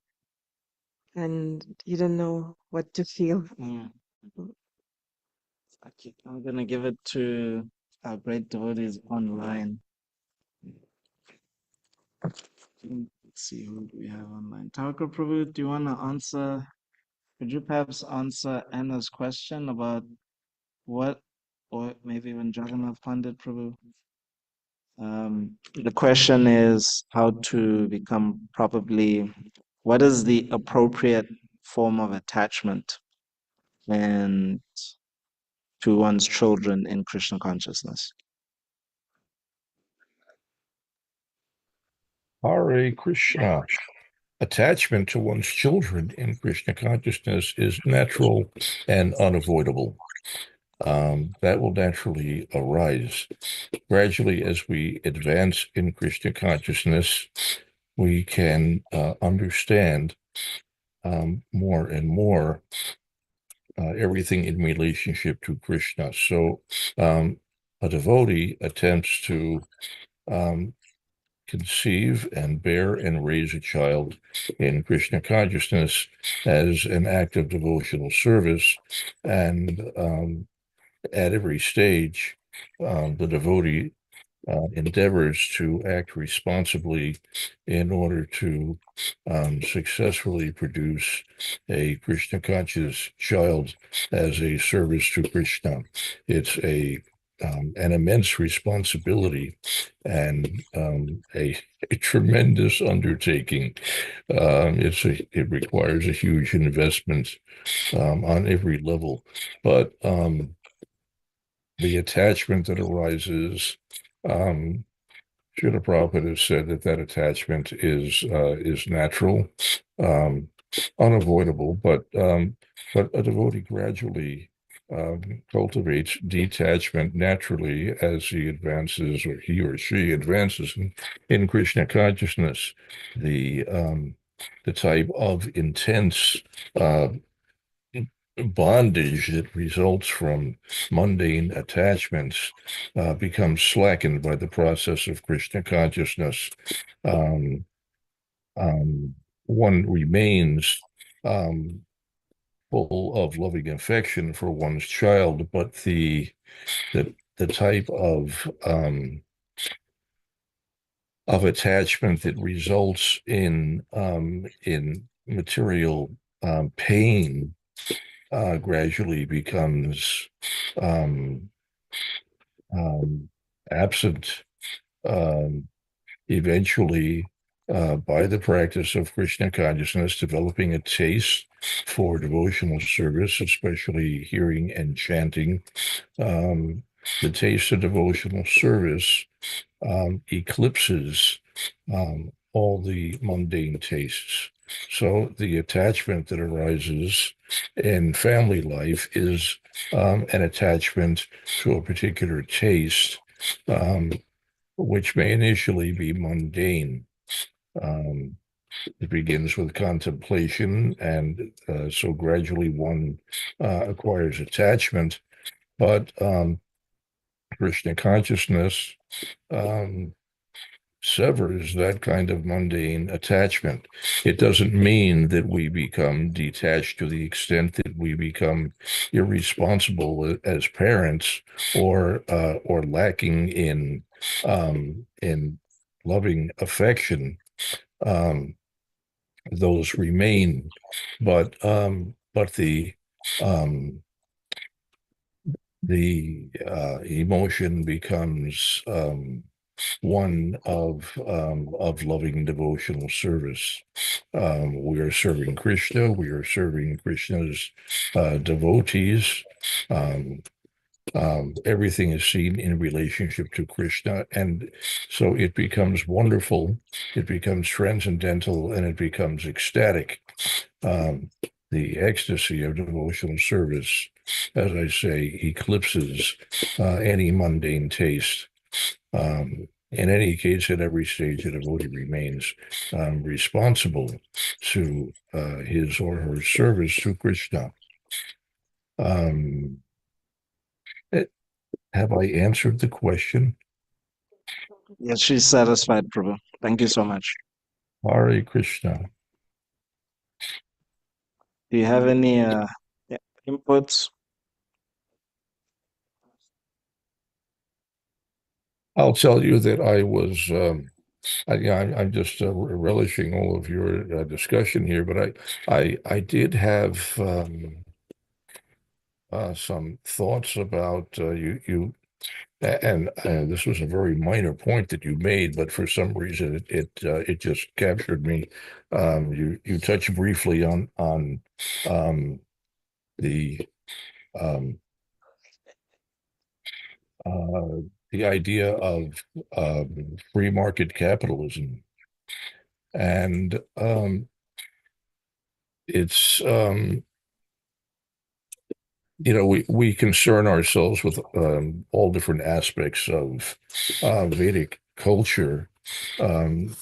and you don't know what to feel. mm. Okay, I'm gonna give it to our great devotees online. Let's see, who do we have online? Thakur Prabhu, do you want to answer? Could you perhaps answer Anna's question about what, or maybe even Jagannath Pandit Prabhu? The question is how to become probably, what is the appropriate form of attachment and to one's children in Krishna consciousness? Hare Krishna. Attachment to one's children in Krishna consciousness is natural and unavoidable. That will naturally arise. Gradually, as we advance in Krishna consciousness, we can understand more and more everything in relationship to Krishna. So a devotee attempts to conceive and bear and raise a child in Krishna consciousness as an act of devotional service. And at every stage, the devotee endeavors to act responsibly in order to successfully produce a Krishna conscious child as a service to Krishna. It's an immense responsibility and a tremendous undertaking. It requires a huge investment on every level, but the attachment that arises. Srila Prabhupada has said that attachment is natural, um, unavoidable, but a devotee gradually cultivates detachment naturally as he advances, or he or she advances in Krishna consciousness. The the type of intense uh, bondage that results from mundane attachments becomes slackened by the process of Krishna consciousness. Um, One remains um, full of loving affection for one's child, but the type of attachment that results in material pain gradually becomes um, absent, um, eventually, by the practice of Krishna consciousness, developing a taste for devotional service, especially hearing and chanting. Um, the taste of devotional service eclipses all the mundane tastes. So the attachment that arises in family life is an attachment to a particular taste, which may initially be mundane. Um, it begins with contemplation, and so gradually one acquires attachment. But Krishna consciousness um, severs that kind of mundane attachment. It doesn't mean that we become detached to the extent that we become irresponsible as parents, or lacking in loving affection. Um, those remain, but um, the emotion becomes one of loving devotional service. We are serving Krishna. We are serving Krishna's devotees. Um, Everything is seen in relationship to Krishna, and so it becomes wonderful. It becomes transcendental, and it becomes ecstatic. Um, the ecstasy of devotional service, as I say, eclipses any mundane taste. In any case, at every stage, a devotee remains responsible to his or her service to Krishna. Um, eh, have I answered the question? Yes, she's satisfied, Prabhu. Thank you so much. Hare Krishna. Do you have any yeah, inputs? I'll tell you that I'm just relishing all of your discussion here, but I did have some thoughts about and this was a very minor point that you made, but for some reason it just captured me. You touched briefly on the um, the idea of free market capitalism, and it's we concern ourselves with all different aspects of Vedic culture. Um,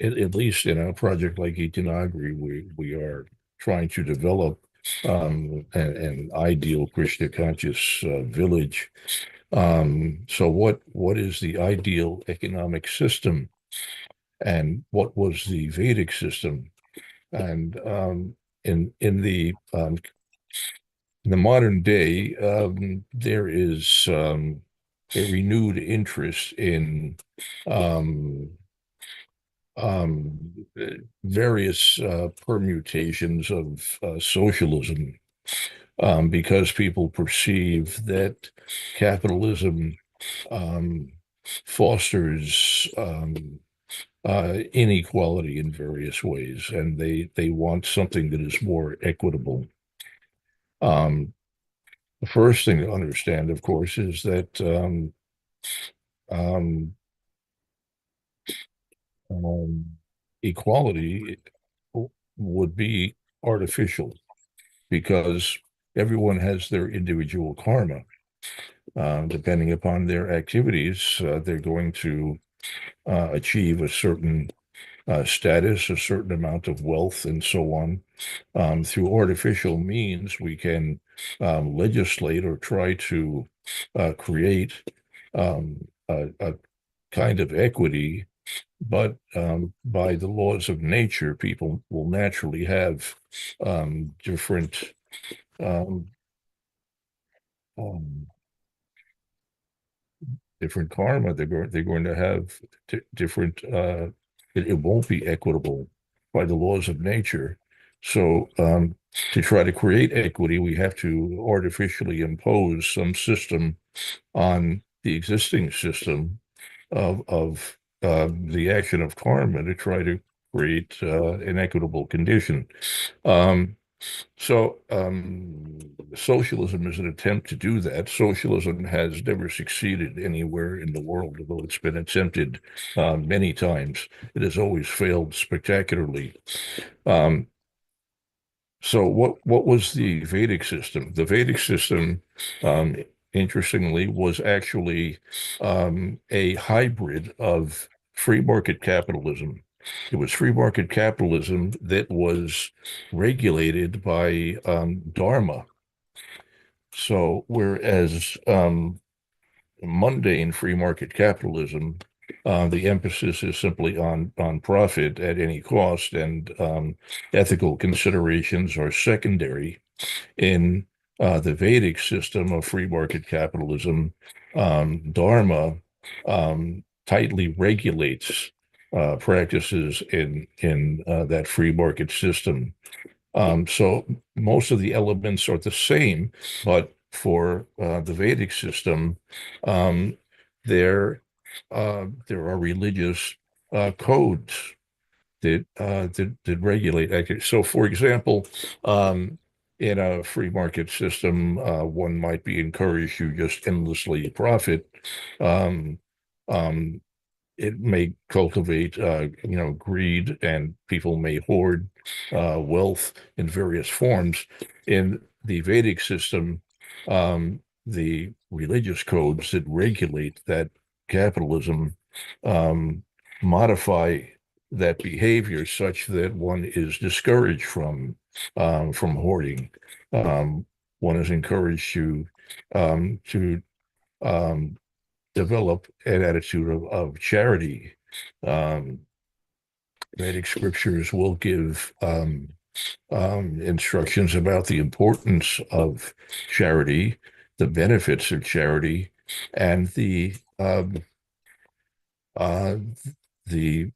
at least in a project like Gita Nagari, we are trying to develop an ideal Krishna conscious village. So what is the ideal economic system and what was the Vedic system. And in the modern day, there is a renewed interest in um, um, various permutations of socialism, because people perceive that capitalism um, fosters inequality in various ways, and they want something that is more equitable. Um, the first thing to understand, of course, is that um, um, equality would be artificial because everyone has their individual karma. Depending upon their activities, they're going to achieve a certain status, a certain amount of wealth, and so on. Through artificial means, we can legislate or try to create a kind of equity, but by the laws of nature, people will naturally have different um, um, different karma. They're going to have different. It won't be equitable by the laws of nature. So to try to create equity, we have to artificially impose some system on the existing system of the action of karma to try to create an equitable condition. Um, so socialism is an attempt to do that. Socialism has never succeeded anywhere in the world, although it's been attempted many times. It has always failed spectacularly. Um, so what was the Vedic system? The Vedic system, interestingly, was actually a hybrid of free market capitalism. It was free market capitalism that was regulated by Dharma. So whereas mundane free market capitalism, the emphasis is simply on profit at any cost, and ethical considerations are secondary. In the Vedic system of free market capitalism, Dharma tightly regulates practices in that free market system. So most of the elements are the same, but for the Vedic system, um, there are religious codes that regulate activity. So, for example, in a free market system, one might be encouraged to just endlessly profit. Um, um, it may cultivate, greed, and people may hoard wealth in various forms. In the Vedic system, the religious codes that regulate that capitalism um, modify that behavior such that one is discouraged from hoarding. Um, One is encouraged to um, develop an attitude of charity. Um, Vedic scriptures will give instructions about the importance of charity, the benefits of charity, and uh, the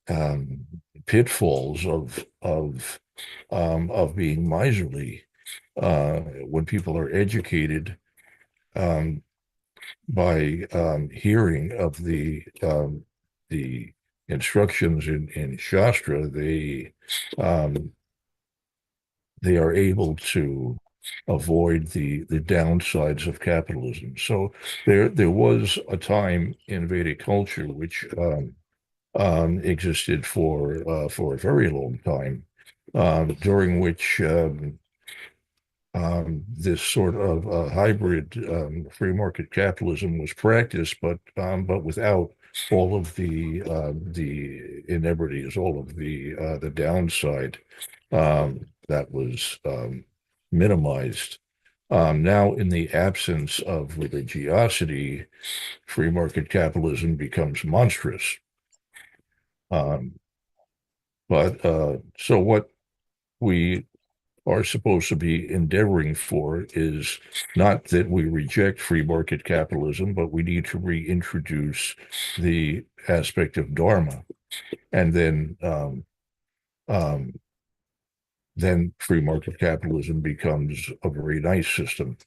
pitfalls of being miserly. When people are educated um, by hearing of the instructions in Shastra, they are able to avoid the downsides of capitalism. So there was a time in Vedic culture which existed for a very long time, during which this sort of hybrid free market capitalism was practiced, but without all of the inebrities, all of the downside that was minimized. Now, in the absence of religiosity, free market capitalism becomes monstrous. Um, so what we are supposed to be endeavoring for is not that we reject free market capitalism, but we need to reintroduce the aspect of Dharma. And um, then free market capitalism becomes a very nice system.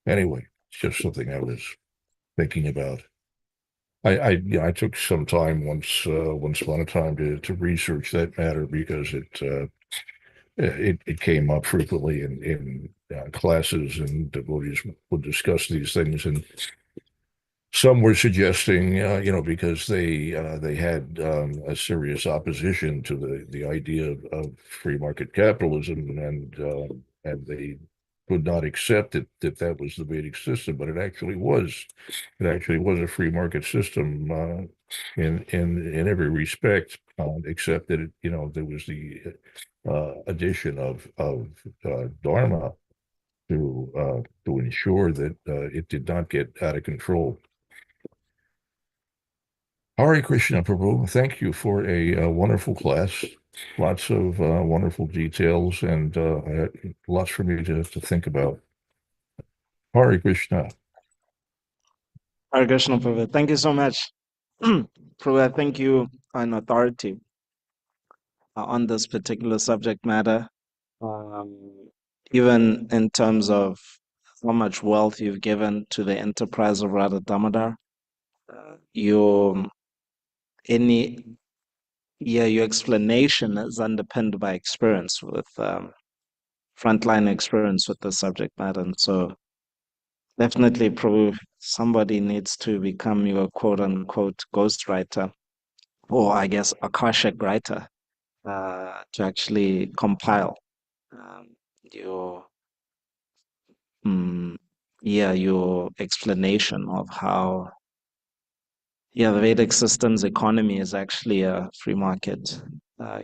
Anyway, it's just something I was thinking about. I took some time once upon a time to research that matter because it came up frequently in classes, and devotees would discuss these things, and some were suggesting, because they had a serious opposition to the idea of free market capitalism, and they could not accept that was the Vedic system, but it actually was. It actually was a free market system in every respect, except that there was the addition of Dharma to ensure that it did not get out of control. Hare Krishna, Prabhu. Thank you for a wonderful class. Lots of wonderful details and lots for me to think about. Hare Krishna. Hare Krishna, Prabhu. Thank you so much. Prabhu, I think you are an authority on this particular subject matter, even in terms of how much wealth you've given to the enterprise of Radha Damodar. Your any your explanation is underpinned by experience with frontline experience with the subject matter, and so definitely, Prabhu, somebody needs to become your quote unquote ghostwriter, or I guess Akashic writer, to actually compile um, your your explanation of how the Vedic system's economy is actually a free market uh,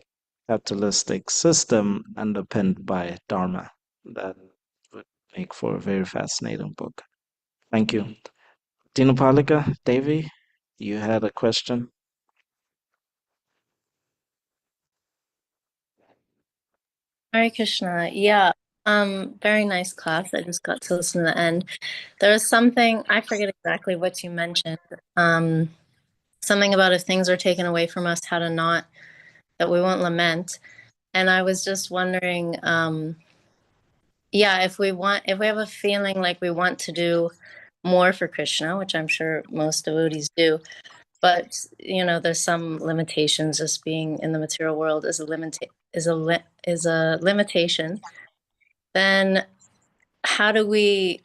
capitalistic system underpinned by Dharma. That would make for a very fascinating book. Thank you. Dinapalika, Devi, you had a question? Hare Krishna. Yeah. Very nice class. I just got to listen to the end. There was something, I forget exactly what you mentioned. Something about if things are taken away from us, how to not, that we won't lament. And I was just wondering, if we have a feeling like we want to do more for Krishna, which I'm sure most devotees do, but there's some limitations. Just being in the material world is a limitation. Then how do we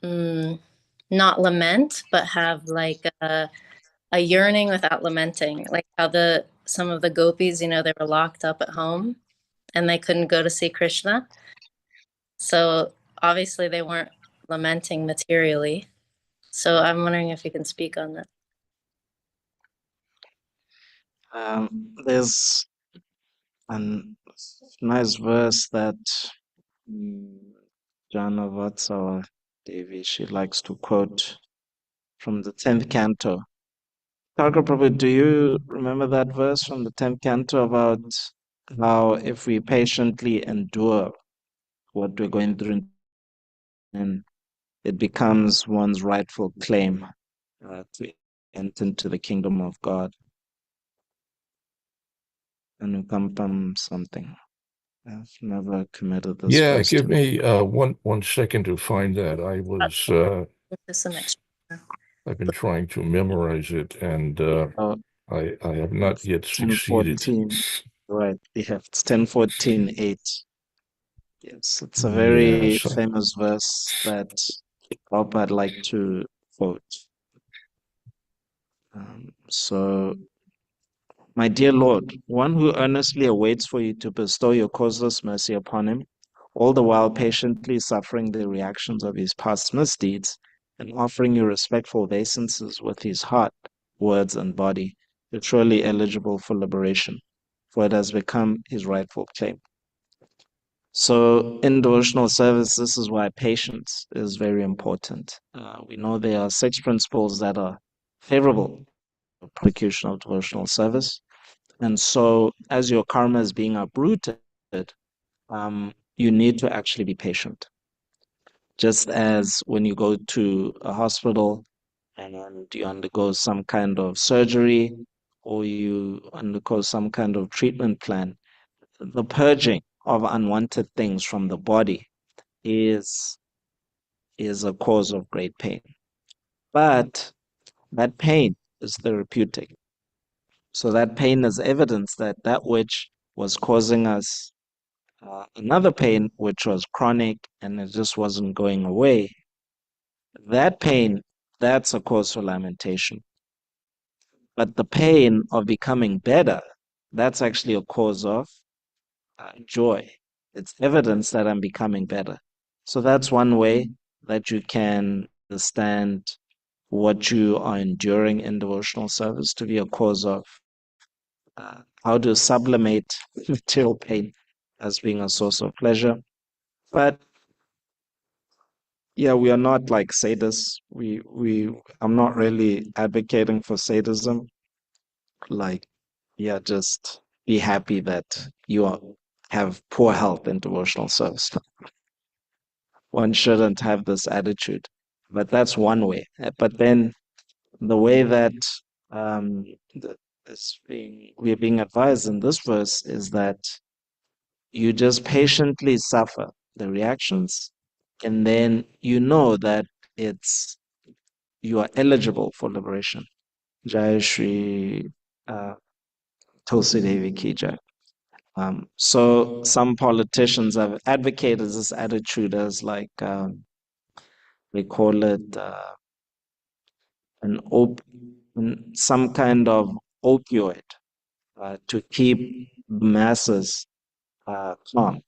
not lament, but have like a yearning without lamenting? Like how some of the gopis, they were locked up at home and they couldn't go to see Krishna. So obviously they weren't lamenting materially. So I'm wondering if you can speak on that. There's a nice verse that Jana Vatsala Devi, she likes to quote from the 10th canto. Thakur Prabhu, do you remember that verse from the 10th canto about how if we patiently endure what we're going through, and it becomes one's rightful claim to enter into the kingdom of God? Anukampam something. I've never committed this Yeah, verse give to. me one second to find that. I've been trying to memorize it, and Oh, I have not yet succeeded. 10:14. Right. Yeah, it's 10:14:8. Yes, it's a very Yes. famous verse that I'd like to quote. So, my dear Lord, one who earnestly awaits for you to bestow your causeless mercy upon him, all the while patiently suffering the reactions of his past misdeeds, and offering you respectful obeisances with his heart, words, and body, is surely eligible for liberation, for it has become his rightful claim. So, in devotional service, this is why patience is very important. We know there are 6 principles that are favorable prosecution of devotional service. And so, as your karma is being uprooted, you need to actually be patient. Just as when you go to a hospital and you undergo some kind of surgery or you undergo some kind of treatment plan, the purging of unwanted things from the body is a cause of great pain. But that pain is therapeutic. So that pain is evidence that that which was causing us another pain, which was chronic and it just wasn't going away, that pain, that's a cause for lamentation. But the pain of becoming better, that's actually a cause of joy. It's evidence that I'm becoming better. So that's one way that you can understand what you are enduring in devotional service to be a cause of how to sublimate material pain as being a source of pleasure. But yeah, we are not like sadists. I'm not really advocating for sadism. Like, yeah, just be happy that have poor health in devotional service. One shouldn't have this attitude. But that's one way. But then the way that um, we're being advised in this verse is that you just patiently suffer the reactions, and then you know that it's you are eligible for liberation. Jai Shri uh, Tulsi Devi Ki Jai. So some politicians have advocated this attitude as like they call it some kind of opioid to keep masses calm.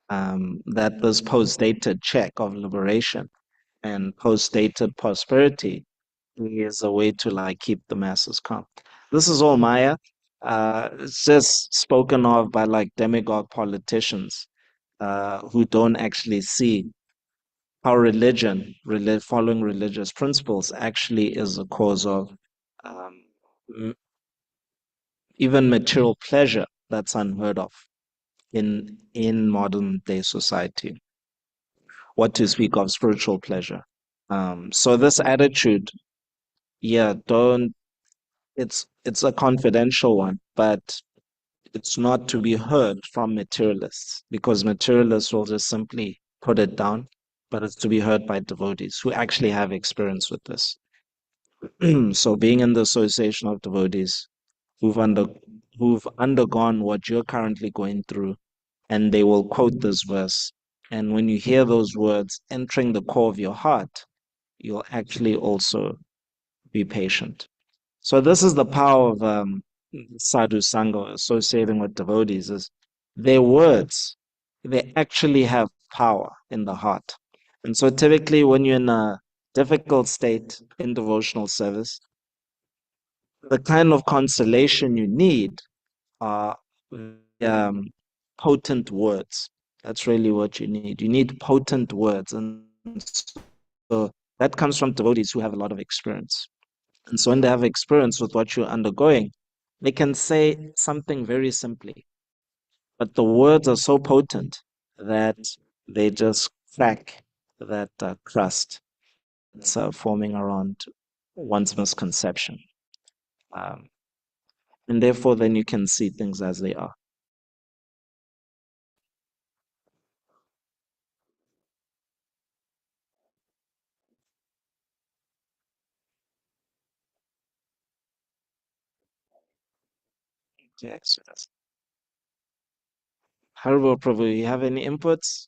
That this post-dated check of liberation and post-dated prosperity is a way to like keep the masses calm. This is all Maya. It's just spoken of by like demagogue politicians who don't actually see how following religious principles, actually is a cause of um, even material pleasure that's unheard of in modern day society. What to speak of spiritual pleasure? So this attitude, yeah, don't. It's a confidential one, but it's not to be heard from materialists because materialists will just simply put it down, but it's to be heard by devotees who actually have experience with this. So being in the association of devotees who've under who've undergone what you're currently going through, and they will quote this verse. And when you hear those words entering the core of your heart, you'll actually also be patient. So this is the power of sadhu sangha, associating with devotees, is their words, they actually have power in the heart. And so typically when you're in a difficult state in devotional service, the kind of consolation you need are um, potent words. That's really what you need. You need potent words. And so that comes from devotees who have a lot of experience. And so when they have experience with what you're undergoing, they can say something very simply, but the words are so potent that they just crack that crust that's forming around one's misconception. Um, and therefore, then you can see things as they are. Okay, so that's Harbo Prabhu, you have any inputs?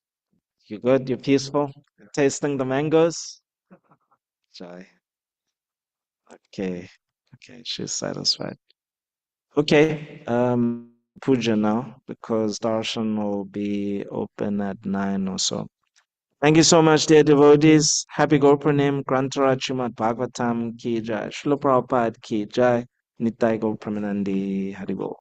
You good? You're peaceful? Tasting the mangoes? Jai. Okay. Okay, she's satisfied. Okay, Puja now, because Darshan will be open at 9 or so. Thank you so much, dear devotees. Happy Gopuranim, Grantaraj Srimad Bhagavatam Ki Jai, Srila Prabhupada Ki Jai, Nitai Gopramanandi Haribol.